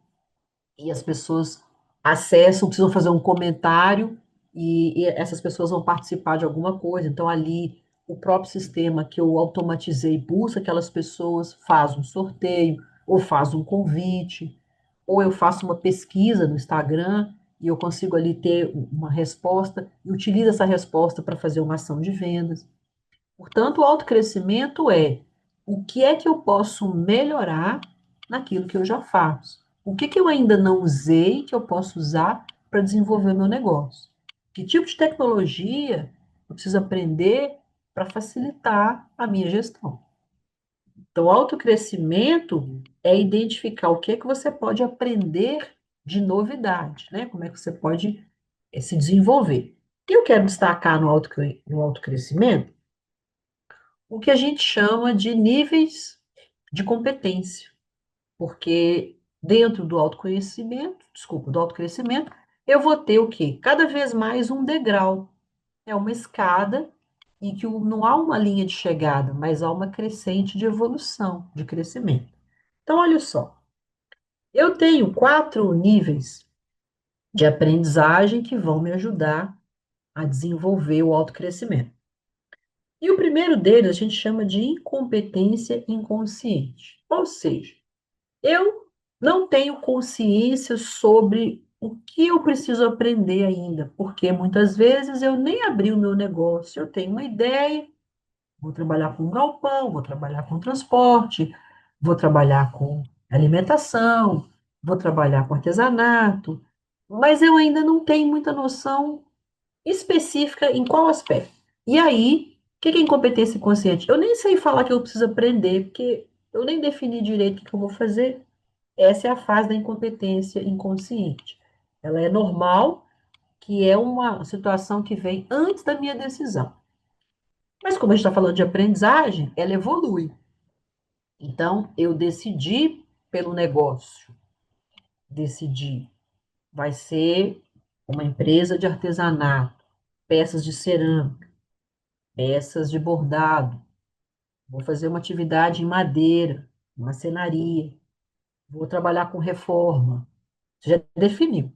S2: e as pessoas acessam, precisam fazer um comentário e essas pessoas vão participar de alguma coisa. Então, ali, o próprio sistema que eu automatizei busca aquelas pessoas, faz um sorteio, ou faz um convite, ou eu faço uma pesquisa no Instagram e eu consigo ali ter uma resposta e utilizo essa resposta para fazer uma ação de vendas. Portanto, o autocrescimento é o que é que eu posso melhorar naquilo que eu já faço? O que que eu ainda não usei que eu posso usar para desenvolver o meu negócio? Que tipo de tecnologia eu preciso aprender para facilitar a minha gestão? Então, o autocrescimento é identificar o que é que você pode aprender de novidade, né? Como é que você pode se desenvolver. E eu quero destacar no autocrescimento o que a gente chama de níveis de competência, porque dentro do autoconhecimento, desculpa, do autocrescimento, eu vou ter o quê? Cada vez mais um degrau, é uma escada em que não há uma linha de chegada, mas há uma crescente de evolução, de crescimento. Então, olha só, eu tenho 4 níveis de aprendizagem que vão me ajudar a desenvolver o autocrescimento. E o primeiro deles a gente chama de incompetência inconsciente. Ou seja, eu não tenho consciência sobre o que eu preciso aprender ainda, porque muitas vezes eu nem abri o meu negócio, eu tenho uma ideia, vou trabalhar com galpão, vou trabalhar com transporte, vou trabalhar com alimentação, vou trabalhar com artesanato, mas eu ainda não tenho muita noção específica em qual aspecto. E aí, o que é incompetência inconsciente? Eu nem sei falar que eu preciso aprender, porque eu nem defini direito o que eu vou fazer. Essa é a fase da incompetência inconsciente. Ela é normal, que é uma situação que vem antes da minha decisão. Mas como a gente está falando de aprendizagem, ela evolui. Então, eu decidi pelo negócio, decidi, vai ser uma empresa de artesanato, peças de cerâmica, peças de bordado, vou fazer uma atividade em madeira, marcenaria, vou trabalhar com reforma. Você já definiu.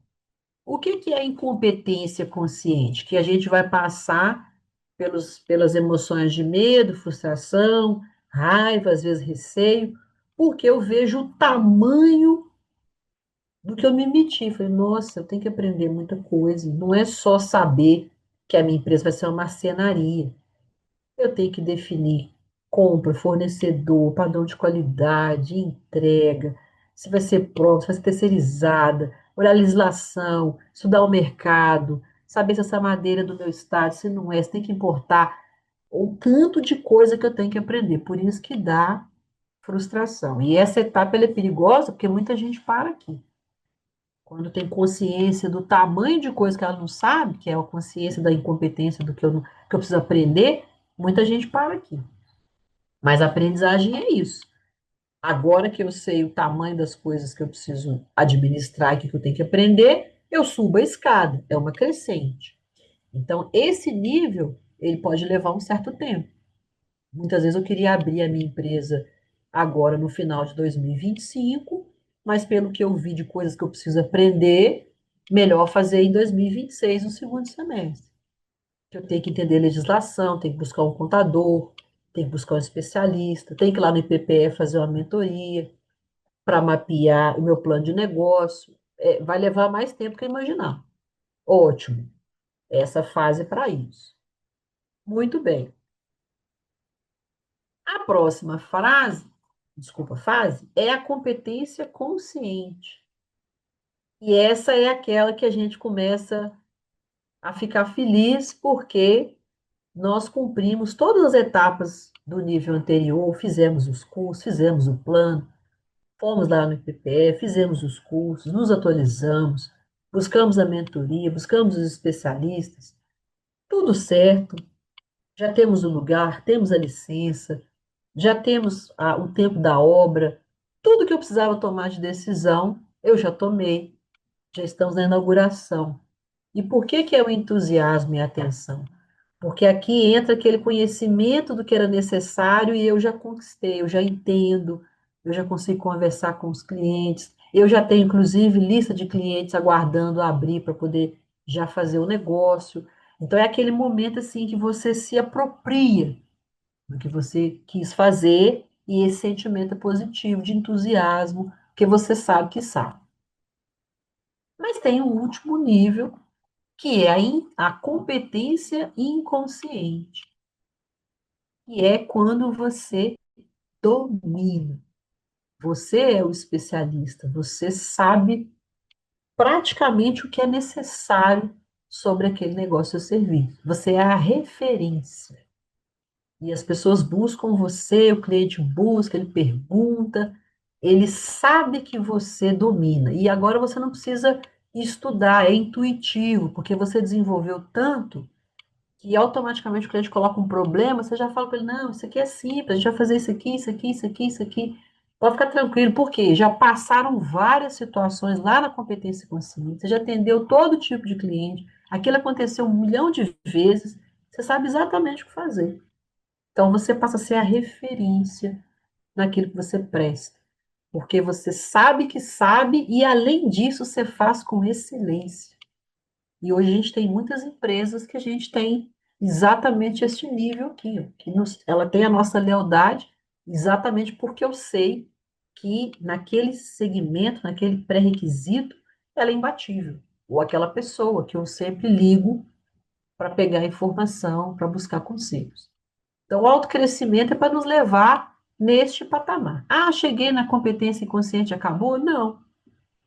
S2: O que que é incompetência consciente? Que a gente vai passar pelas emoções de medo, frustração, raiva, às vezes receio, porque eu vejo o tamanho do que eu me meti. Falei, nossa, eu tenho que aprender muita coisa. Não é só saber que a minha empresa vai ser uma marcenaria. Eu tenho que definir compra, fornecedor, padrão de qualidade, entrega, se vai ser pronto, se vai ser terceirizada, olhar a legislação, estudar o mercado, saber se essa madeira é do meu estado, se não é, se tem que importar, o tanto de coisa que eu tenho que aprender. Por isso que dá frustração. E essa etapa ela é perigosa porque muita gente para aqui. Quando tem consciência do tamanho de coisa que ela não sabe, que é a consciência da incompetência do que que eu preciso aprender, muita gente para aqui. Mas a aprendizagem é isso. Agora que eu sei o tamanho das coisas que eu preciso administrar e que eu tenho que aprender, eu subo a escada, é uma crescente. Então, esse nível, ele pode levar um certo tempo. Muitas vezes eu queria abrir a minha empresa agora no final de 2025, mas pelo que eu vi de coisas que eu preciso aprender, melhor fazer em 2026, no segundo semestre. Eu tenho que entender legislação, tenho que buscar um contador, tenho que buscar um especialista, tenho que ir lá no IPPE fazer uma mentoria para mapear o meu plano de negócio. Vai levar mais tempo que eu imaginar. Ótimo. Essa fase é para isso. Muito bem. A próxima fase é a competência consciente. E essa é aquela que a gente começa a ficar feliz porque nós cumprimos todas as etapas do nível anterior, fizemos os cursos, fizemos o plano, fomos lá no IPPE, fizemos os cursos, nos atualizamos, buscamos a mentoria, buscamos os especialistas, tudo certo, já temos o lugar, temos a licença, já temos o tempo da obra, tudo que eu precisava tomar de decisão, eu já tomei, já estamos na inauguração. E por que que é o entusiasmo e a atenção? Porque aqui entra aquele conhecimento do que era necessário e eu já conquistei, eu já entendo, eu já consigo conversar com os clientes, eu já tenho, inclusive, lista de clientes aguardando abrir para poder já fazer o negócio. Então, é aquele momento, assim, que você se apropria no que você quis fazer, e esse sentimento é positivo, de entusiasmo, porque você sabe que sabe. Mas tem o último nível, que é a competência inconsciente, que é quando você domina. Você é o especialista, você sabe praticamente o que é necessário sobre aquele negócio ou serviço. Você é a referência. E as pessoas buscam você, o cliente busca, ele pergunta, ele sabe que você domina. E agora você não precisa estudar, é intuitivo, porque você desenvolveu tanto que automaticamente o cliente coloca um problema, você já fala para ele, não, isso aqui é simples, a gente vai fazer isso aqui, isso aqui, isso aqui, isso aqui. Pode ficar tranquilo, porque já passaram várias situações lá na competência consciente, você já atendeu todo tipo de cliente, aquilo aconteceu 1 milhão de vezes, você sabe exatamente o que fazer. Então você passa a ser a referência naquilo que você presta, porque você sabe que sabe e além disso você faz com excelência. E hoje a gente tem muitas empresas que a gente tem exatamente este nível aqui, ó, ela tem a nossa lealdade exatamente porque eu sei que naquele segmento, naquele pré-requisito, ela é imbatível. Ou aquela pessoa que eu sempre ligo para pegar informação, para buscar conselhos. Então, o autocrescimento é para nos levar neste patamar. Ah, cheguei na competência inconsciente, acabou? Não.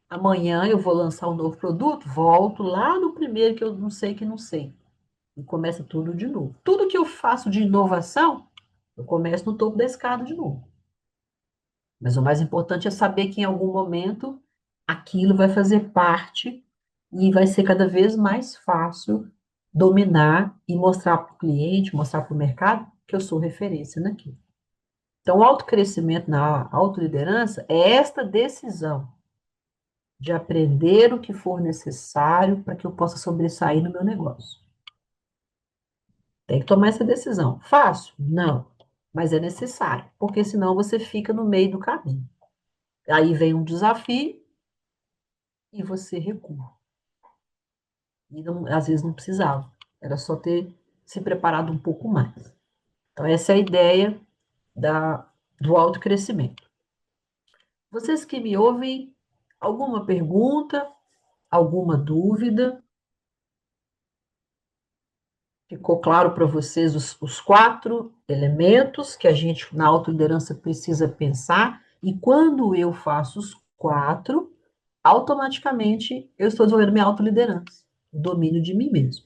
S2: Amanhã eu vou lançar um novo produto, volto lá no primeiro que eu não sei que não sei. E começa tudo de novo. Tudo que eu faço de inovação, eu começo no topo da escada de novo. Mas o mais importante é saber que em algum momento aquilo vai fazer parte e vai ser cada vez mais fácil dominar e mostrar para o cliente, mostrar para o mercado que eu sou referência naquilo. Então, o autocrescimento na autoliderança é esta decisão de aprender o que for necessário para que eu possa sobressair no meu negócio. Tem que tomar essa decisão. Fácil? Não. Mas é necessário, porque senão você fica no meio do caminho. Aí vem um desafio e você recua. E não, às vezes não precisava. Era só ter se preparado um pouco mais. Então, essa é a ideia do autocrescimento. Vocês que me ouvem, alguma pergunta, alguma dúvida? Ficou claro para vocês os 4 elementos que a gente na autoliderança precisa pensar, e quando eu faço os 4, automaticamente eu estou desenvolvendo minha autoliderança, o domínio de mim mesmo.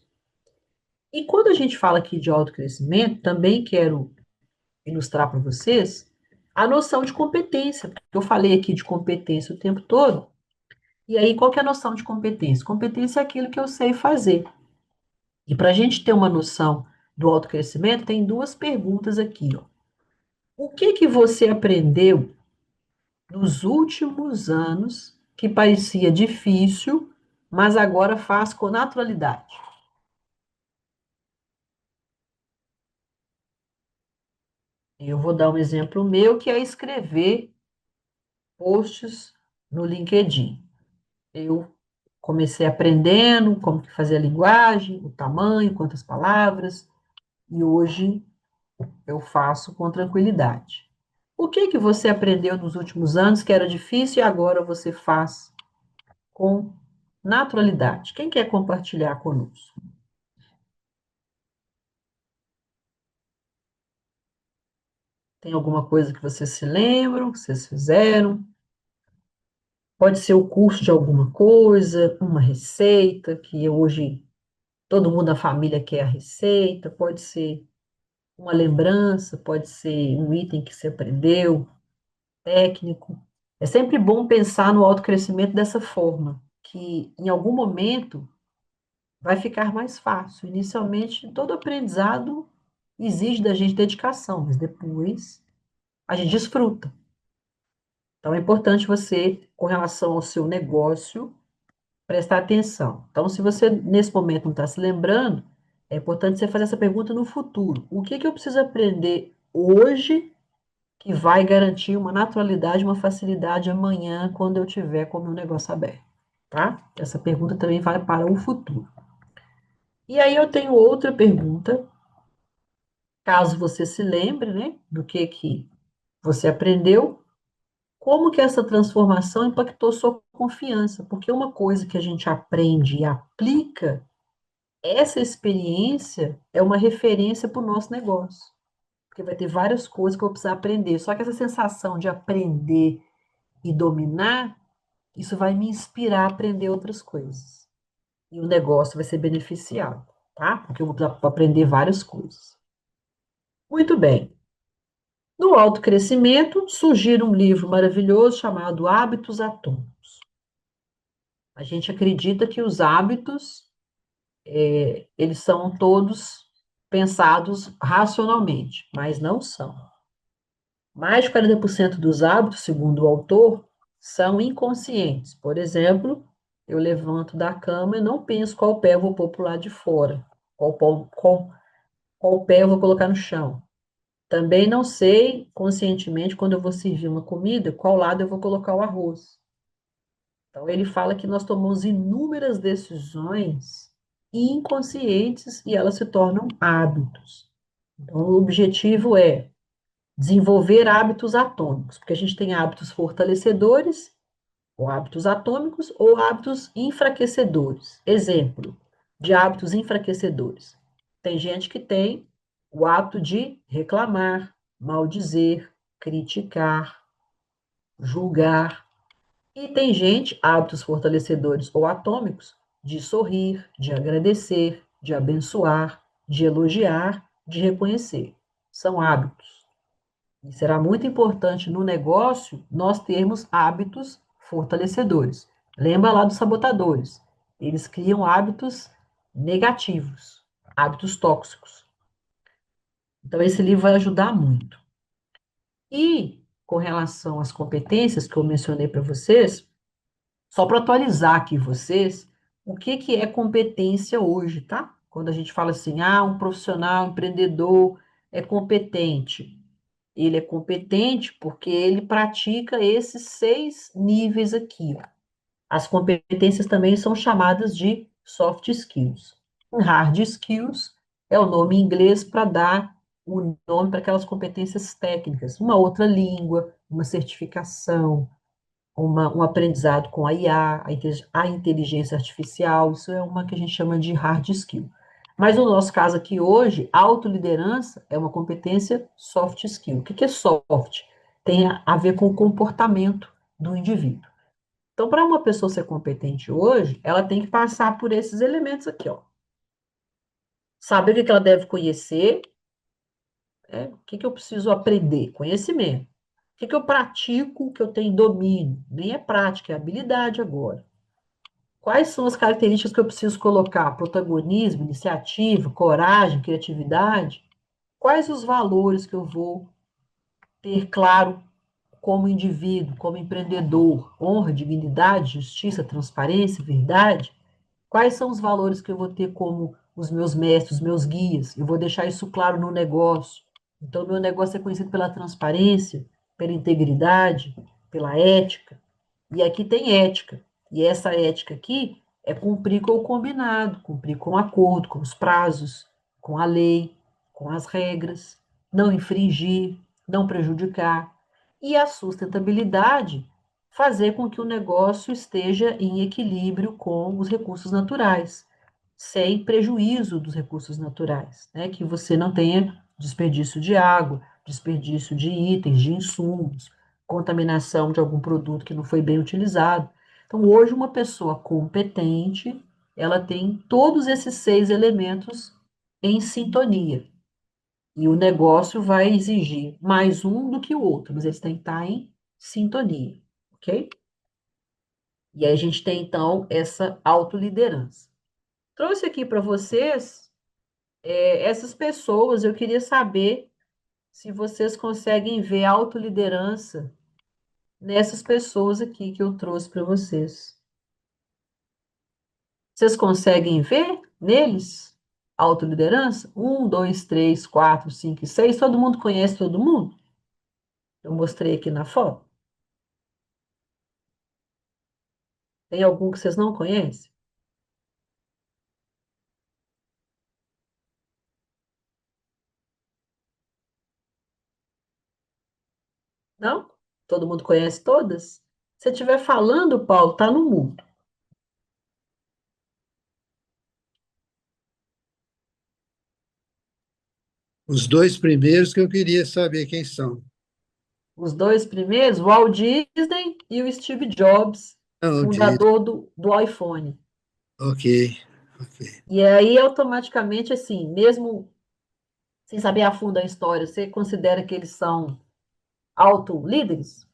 S2: E quando a gente fala aqui de autocrescimento, também quero ilustrar para vocês a noção de competência, porque eu falei aqui de competência o tempo todo, e aí qual que é a noção de competência? Competência é aquilo que eu sei fazer. E para a gente ter uma noção do autocrescimento, tem 2 perguntas aqui, ó. O que que você aprendeu nos últimos anos que parecia difícil, mas agora faz com naturalidade? Eu vou dar um exemplo meu, que é escrever posts no LinkedIn. Eu comecei aprendendo como que fazer a linguagem, o tamanho, quantas palavras, e hoje eu faço com tranquilidade. O que que você aprendeu nos últimos anos que era difícil e agora você faz com naturalidade? Quem quer compartilhar conosco? Tem alguma coisa que vocês se lembram, que vocês fizeram? Pode ser o curso de alguma coisa, uma receita, que hoje todo mundo da família quer a receita, pode ser uma lembrança, pode ser um item que você aprendeu, técnico. É sempre bom pensar no autocrescimento dessa forma, que em algum momento vai ficar mais fácil. Inicialmente, todo aprendizado exige da gente dedicação, mas depois a gente desfruta. Então, é importante você, com relação ao seu negócio, prestar atenção. Então, se você nesse momento não está se lembrando, é importante você fazer essa pergunta no futuro. O que que eu preciso aprender hoje que vai garantir uma naturalidade, uma facilidade amanhã, quando eu tiver com o meu negócio aberto, tá? Essa pergunta também vai para o futuro. E aí eu tenho outra pergunta, Caso você se lembre, né, do que você aprendeu, como que essa transformação impactou sua confiança? Porque uma coisa que a gente aprende e aplica, essa experiência é uma referência para o nosso negócio. Porque vai ter várias coisas que eu vou precisar aprender. Só que essa sensação de aprender e dominar, isso vai me inspirar a aprender outras coisas. E o negócio vai ser beneficiado, tá? Porque eu vou precisar aprender várias coisas. Muito bem. No autocrescimento, surgiu um livro maravilhoso chamado Hábitos Atômicos. A gente acredita que os hábitos, eles são todos pensados racionalmente, mas não são. Mais de 40% dos hábitos, segundo o autor, são inconscientes. Por exemplo, eu levanto da cama e não penso qual pé eu vou pôr para o lado de fora, qual pé eu vou colocar no chão. Também não sei conscientemente, quando eu vou servir uma comida, qual lado eu vou colocar o arroz. Então, ele fala que nós tomamos inúmeras decisões inconscientes e elas se tornam hábitos. Então, o objetivo é desenvolver hábitos atômicos, porque a gente tem hábitos fortalecedores, ou hábitos atômicos, ou hábitos enfraquecedores. Exemplo de hábitos enfraquecedores. Tem gente que tem o hábito de reclamar, maldizer, criticar, julgar. E tem gente, hábitos fortalecedores ou atômicos, de sorrir, de agradecer, de abençoar, de elogiar, de reconhecer. São hábitos. E será muito importante no negócio nós termos hábitos fortalecedores. Lembra lá dos sabotadores? Eles criam hábitos negativos, hábitos tóxicos. Então, esse livro vai ajudar muito. E com relação às competências que eu mencionei para vocês, só para atualizar aqui vocês, o que é competência hoje, tá? Quando a gente fala assim, um profissional, um empreendedor é competente. Ele é competente porque ele pratica esses 6 níveis aqui, ó. As competências também são chamadas de soft skills. Hard skills é o nome em inglês para dar o nome para aquelas competências técnicas, uma outra língua, uma certificação, um aprendizado com a IA, a inteligência artificial, isso é uma que a gente chama de hard skill. Mas no nosso caso aqui hoje, autoliderança é uma competência soft skill. O que é soft? Tem a ver com o comportamento do indivíduo. Então, para uma pessoa ser competente hoje, ela tem que passar por esses elementos aqui, ó. Saber o que ela deve conhecer, o que eu preciso aprender? Conhecimento. O que eu pratico, que eu tenho domínio? Nem é prática, é habilidade agora. Quais são as características que eu preciso colocar? Protagonismo, iniciativa, coragem, criatividade? Quais os valores que eu vou ter claro como indivíduo, como empreendedor? Honra, dignidade, justiça, transparência, verdade? Quais são os valores que eu vou ter como os meus mestres, os meus guias? Eu vou deixar isso claro no negócio. Então, meu negócio é conhecido pela transparência, pela integridade, pela ética. E aqui tem ética. E essa ética aqui é cumprir com o combinado, cumprir com o acordo, com os prazos, com a lei, com as regras, não infringir, não prejudicar. E a sustentabilidade, fazer com que o negócio esteja em equilíbrio com os recursos naturais, sem prejuízo dos recursos naturais, né? Que você não tenha desperdício de água, desperdício de itens, de insumos, contaminação de algum produto que não foi bem utilizado. Então, hoje, uma pessoa competente, ela tem todos esses 6 elementos em sintonia. E o negócio vai exigir mais um do que o outro, mas eles têm que estar em sintonia, ok? E aí a gente tem, então, essa autoliderança. Trouxe aqui para vocês essas pessoas, eu queria saber se vocês conseguem ver a autoliderança nessas pessoas aqui que eu trouxe para vocês. Vocês conseguem ver neles a autoliderança? 1, 2, 3, 4, 5 e 6. Todo mundo conhece todo mundo? Eu mostrei aqui na foto. Tem algum que vocês não conhecem? Não? Todo mundo conhece todas? Se você estiver falando, Paulo, tá no mudo.
S3: Os dois primeiros que eu queria saber quem são.
S2: Os dois primeiros, Walt Disney e o Steve Jobs,
S3: Não,
S2: fundador do iPhone.
S3: ok, ok.
S2: E aí, automaticamente, assim, mesmo sem saber a fundo a história, você considera que eles são auto-líderes?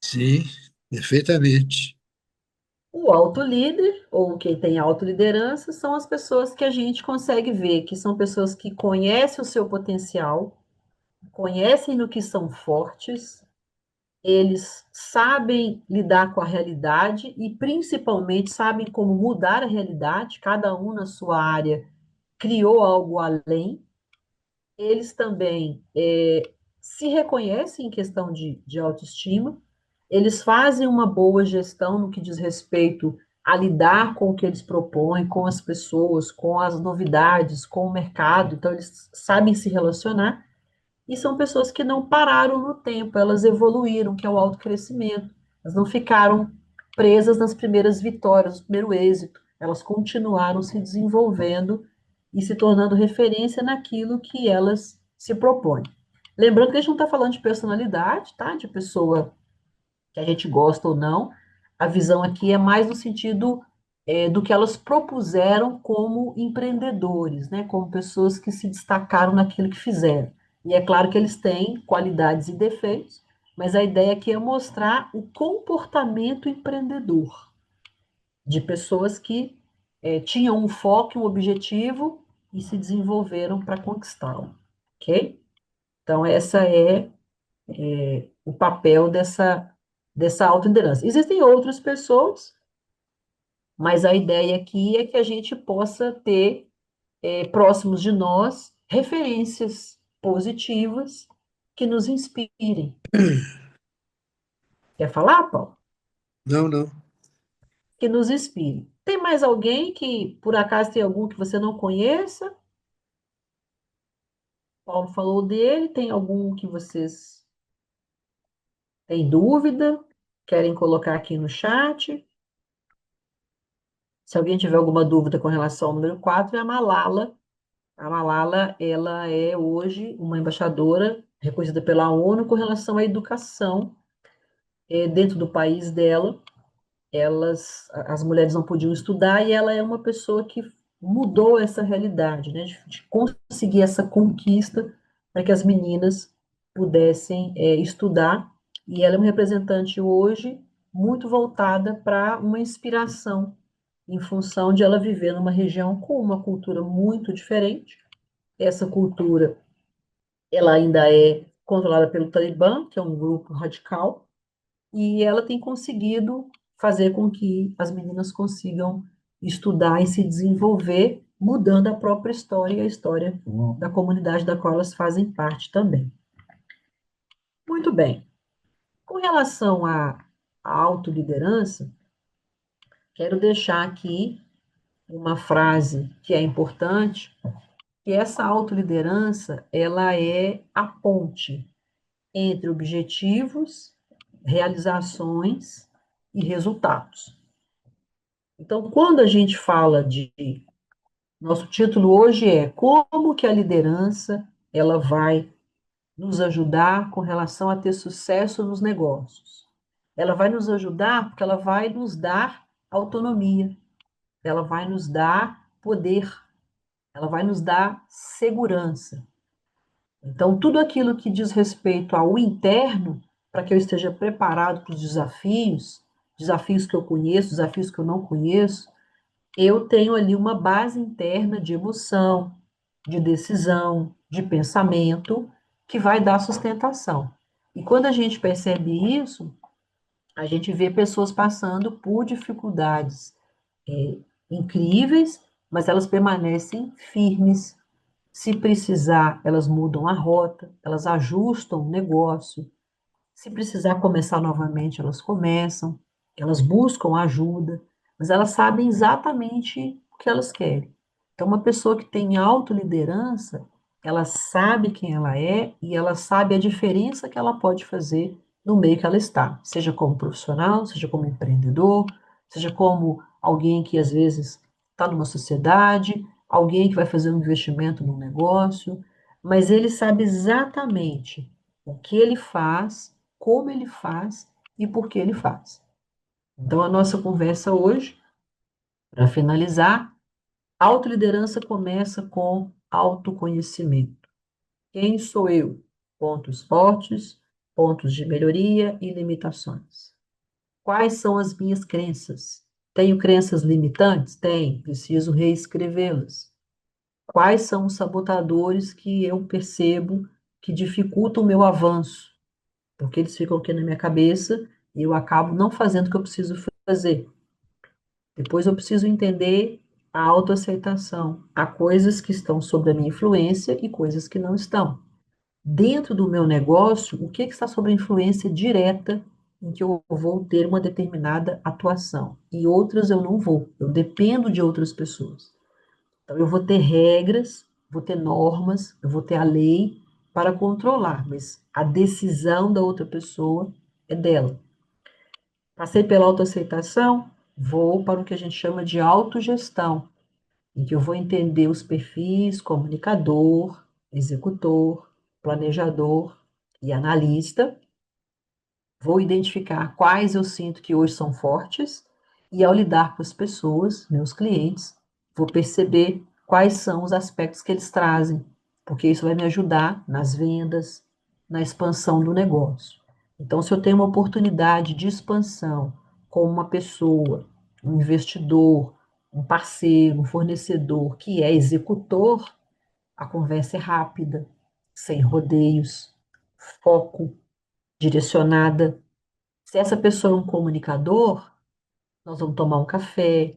S3: Sim, perfeitamente.
S2: O auto-líder, ou quem tem autoliderança, são as pessoas que a gente consegue ver, que são pessoas que conhecem o seu potencial, conhecem no que são fortes, eles sabem lidar com a realidade e, principalmente, sabem como mudar a realidade, cada um na sua área criou algo além. Eles também se reconhecem em questão de autoestima, eles fazem uma boa gestão no que diz respeito a lidar com o que eles propõem, com as pessoas, com as novidades, com o mercado, então eles sabem se relacionar, e são pessoas que não pararam no tempo, elas evoluíram, que é o autocrescimento. Elas não ficaram presas nas primeiras vitórias, no primeiro êxito. Elas continuaram se desenvolvendo e se tornando referência naquilo que elas se propõem. Lembrando que a gente não está falando de personalidade, tá? De pessoa que a gente gosta ou não. A visão aqui é mais no sentido do que elas propuseram como empreendedores, né? Como pessoas que se destacaram naquilo que fizeram. E é claro que eles têm qualidades e defeitos, mas a ideia aqui é mostrar o comportamento empreendedor de pessoas que tinham um foco, um objetivo e se desenvolveram para conquistá-lo, ok? Então, essa é o papel dessa autoliderança. Existem outras pessoas, mas a ideia aqui é que a gente possa ter próximos de nós referências positivas que nos inspirem. Quer falar, Paulo?
S3: Não, não.
S2: Que nos inspire. Tem mais alguém que, por acaso, tem algum que você não conheça? Paulo falou dele. Tem algum que vocês têm dúvida? Querem colocar aqui no chat? Se alguém tiver alguma dúvida com relação ao número 4, é a Malala. A Malala, ela é hoje uma embaixadora reconhecida pela ONU com relação à educação dentro do país dela. As mulheres não podiam estudar e ela é uma pessoa que mudou essa realidade, né, de conseguir essa conquista para que as meninas pudessem estudar. E ela é uma representante hoje muito voltada para uma inspiração em função de ela viver numa região com uma cultura muito diferente. Essa cultura, ela ainda é controlada pelo Talibã, que é um grupo radical, e ela tem conseguido fazer com que as meninas consigam estudar e se desenvolver, mudando a própria história e a história da comunidade da qual elas fazem parte também. Muito bem. Com relação à autoliderança, quero deixar aqui uma frase que é importante, que essa autoliderança, ela é a ponte entre objetivos, realizações e resultados. Então, quando a gente fala nosso título hoje é Como que a liderança ela vai nos ajudar com relação a ter sucesso nos negócios. Ela vai nos ajudar porque ela vai nos dar autonomia, ela vai nos dar poder, ela vai nos dar segurança. Então, tudo aquilo que diz respeito ao interno, para que eu esteja preparado para os desafios, desafios que eu conheço, desafios que eu não conheço, eu tenho ali uma base interna de emoção, de decisão, de pensamento, que vai dar sustentação. E quando a gente percebe isso, a gente vê pessoas passando por dificuldades incríveis, mas elas permanecem firmes. Se precisar, elas mudam a rota, elas ajustam o negócio. Se precisar começar novamente, elas começam, elas buscam ajuda, mas elas sabem exatamente o que elas querem. Então, uma pessoa que tem autoliderança, ela sabe quem ela é e ela sabe a diferença que ela pode fazer no meio que ela está, seja como profissional, seja como empreendedor, seja como alguém que às vezes está numa sociedade, alguém que vai fazer um investimento num negócio, mas ele sabe exatamente o que ele faz, como ele faz e por que ele faz. Então, a nossa conversa hoje, para finalizar, autoliderança começa com autoconhecimento. Quem sou eu? Pontos fortes, pontos de melhoria e limitações. Quais são as minhas crenças? Tenho crenças limitantes? Tenho, preciso reescrevê-las. Quais são os sabotadores que eu percebo que dificultam o meu avanço? Porque eles ficam aqui na minha cabeça e eu acabo não fazendo o que eu preciso fazer. Depois eu preciso entender a autoaceitação. Há coisas que estão sob a minha influência e coisas que não estão. Dentro do meu negócio, o que está sob a influência direta em que eu vou ter uma determinada atuação e outras eu não vou. Eu dependo de outras pessoas. Então eu vou ter regras, vou ter normas, eu vou ter a lei para controlar, mas a decisão da outra pessoa é dela. Passei pela autoaceitação, vou para o que a gente chama de autogestão, em que eu vou entender os perfis comunicador, executor, planejador e analista. Vou identificar quais eu sinto que hoje são fortes e, ao lidar com as pessoas, meus clientes, vou perceber quais são os aspectos que eles trazem, porque isso vai me ajudar nas vendas, na expansão do negócio. Então, se eu tenho uma oportunidade de expansão com uma pessoa, um investidor, um parceiro, um fornecedor que é executor, a conversa é rápida, sem rodeios, foco, direcionada. Se essa pessoa é um comunicador, nós vamos tomar um café,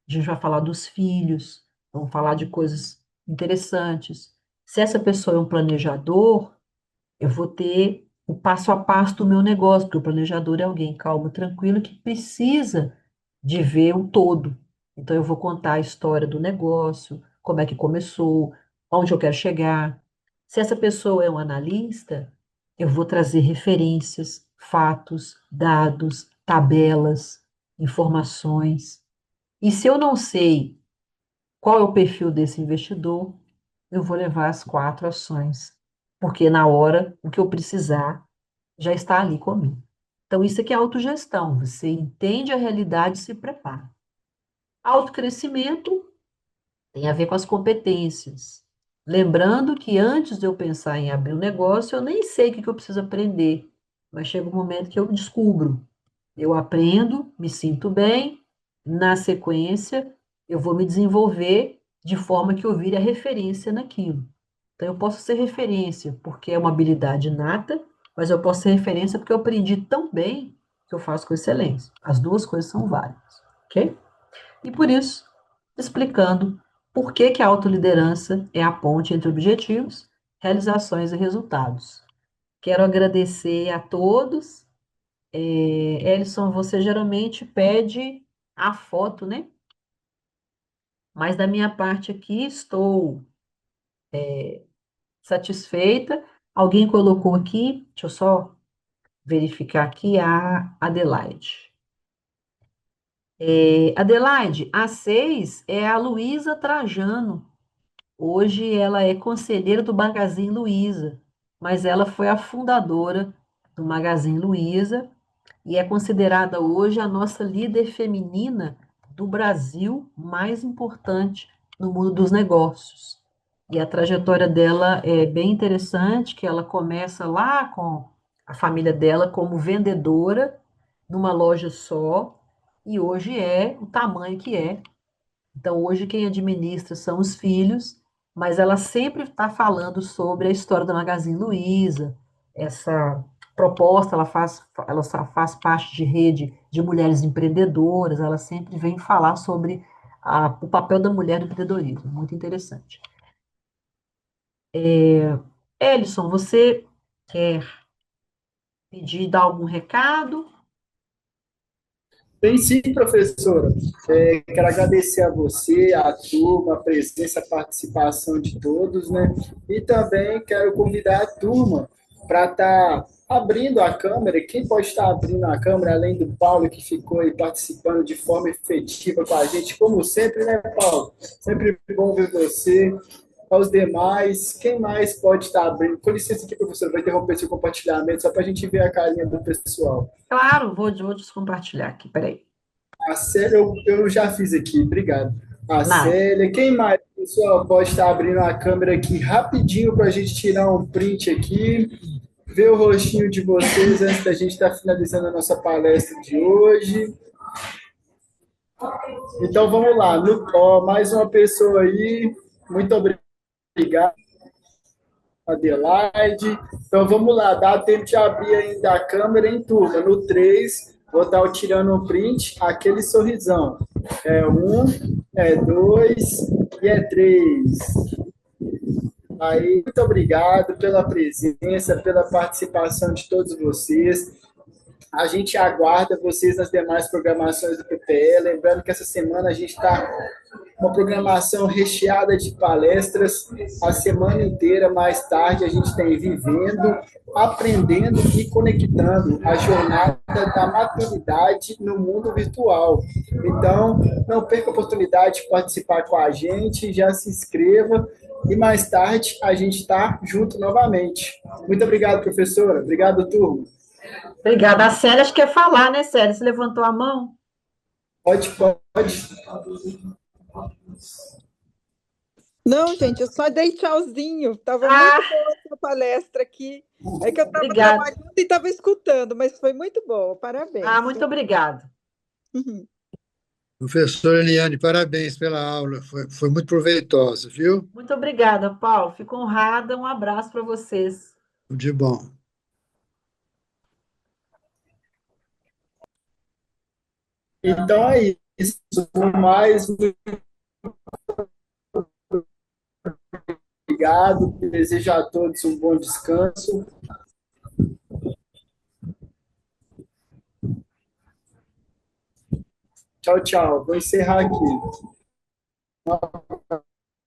S2: a gente vai falar dos filhos, vamos falar de coisas interessantes. Se essa pessoa é um planejador, eu vou ter o passo a passo do meu negócio, porque o planejador é alguém calmo, tranquilo, que precisa de ver o todo. Então, eu vou contar a história do negócio, como é que começou, onde eu quero chegar. Se essa pessoa é um analista, eu vou trazer referências, fatos, dados, tabelas, informações. E se eu não sei qual é o perfil desse investidor, eu vou levar as 4 ações, porque na hora, o que eu precisar já está ali comigo. Então, isso aqui é autogestão. Você entende a realidade e se prepara. Autocrescimento tem a ver com as competências. Lembrando que antes de eu pensar em abrir um negócio, eu nem sei o que eu preciso aprender, mas chega um momento que eu descubro. Eu aprendo, me sinto bem, na sequência, eu vou me desenvolver de forma que eu vire a referência naquilo. Então, eu posso ser referência porque é uma habilidade inata, mas eu posso ser referência porque eu aprendi tão bem que eu faço com excelência. As duas coisas são válidas, ok? E por isso, explicando por que que a autoliderança é a ponte entre objetivos, realizações e resultados. Quero agradecer a todos. Elison, você geralmente pede a foto, né? Mas da minha parte aqui, estou satisfeita. Alguém colocou aqui, deixa eu só verificar aqui, a Adelaide. Adelaide, a 6 é a Luísa Trajano. Hoje ela é conselheira do Magazine Luiza, mas ela foi a fundadora do Magazine Luiza e é considerada hoje a nossa líder feminina do Brasil mais importante no mundo dos negócios. E a trajetória dela é bem interessante, que ela começa lá com a família dela como vendedora numa loja só, e hoje é o tamanho que é. Então, hoje quem administra são os filhos, mas ela sempre está falando sobre a história da Magazine Luiza, essa proposta, ela faz parte de rede de mulheres empreendedoras, ela sempre vem falar sobre o papel da mulher no empreendedorismo, muito interessante. Elison, você quer pedir, dar algum recado?
S1: Tem sim, professora. Quero agradecer a você, a turma, a presença, a participação de todos, né? E também quero convidar a turma para estar abrindo a câmera. Quem pode estar abrindo a câmera, além do Paulo, que ficou aí participando de forma efetiva com a gente, como sempre, né, Paulo? Sempre bom ver você. Aos demais, quem mais pode estar abrindo? Com licença aqui, professor, vai interromper seu compartilhamento, só para a gente ver a carinha do pessoal.
S2: Claro, vou descompartilhar aqui, peraí.
S1: A Célia, eu já fiz aqui, obrigado. A
S2: Nada.
S1: Célia, quem mais, pessoal, pode estar abrindo a câmera aqui rapidinho para a gente tirar um print aqui, ver o rostinho de vocês antes da gente estar finalizando a nossa palestra de hoje. Então, vamos lá. Mais uma pessoa aí. Muito obrigado. Adelaide. Então, vamos lá. Dá tempo de abrir ainda a câmera em turma. No 3, vou estar tirando um print, aquele sorrisão. É 1, é 2 e é 3. Aí, muito obrigado pela presença, pela participação de todos vocês. A gente aguarda vocês nas demais programações do PPE. Lembrando que essa semana a gente está com uma programação recheada de palestras a semana inteira. Mais tarde a gente tem Vivendo, Aprendendo e Conectando a jornada da maturidade no mundo virtual. Então, não perca a oportunidade de participar com a gente, já se inscreva e mais tarde a gente está junto novamente. Muito obrigado, professora. Obrigado, turma.
S2: Obrigada. A Célia, acho que quer falar, né, Célia? Você levantou a mão?
S1: Pode.
S8: Não, gente, eu só dei tchauzinho. Estava muito boa essa palestra aqui. É que eu estava trabalhando e estava escutando, mas foi muito boa. Parabéns.
S2: Muito obrigada.
S8: Uhum.
S3: Professora Eliane, parabéns pela aula. Foi muito proveitosa, viu?
S2: Muito obrigada, Paulo. Fico honrada. Um abraço para vocês.
S3: Tudo de bom.
S1: Então é isso. Mais obrigado. Desejo a todos um bom descanso. Tchau, tchau. Vou encerrar aqui.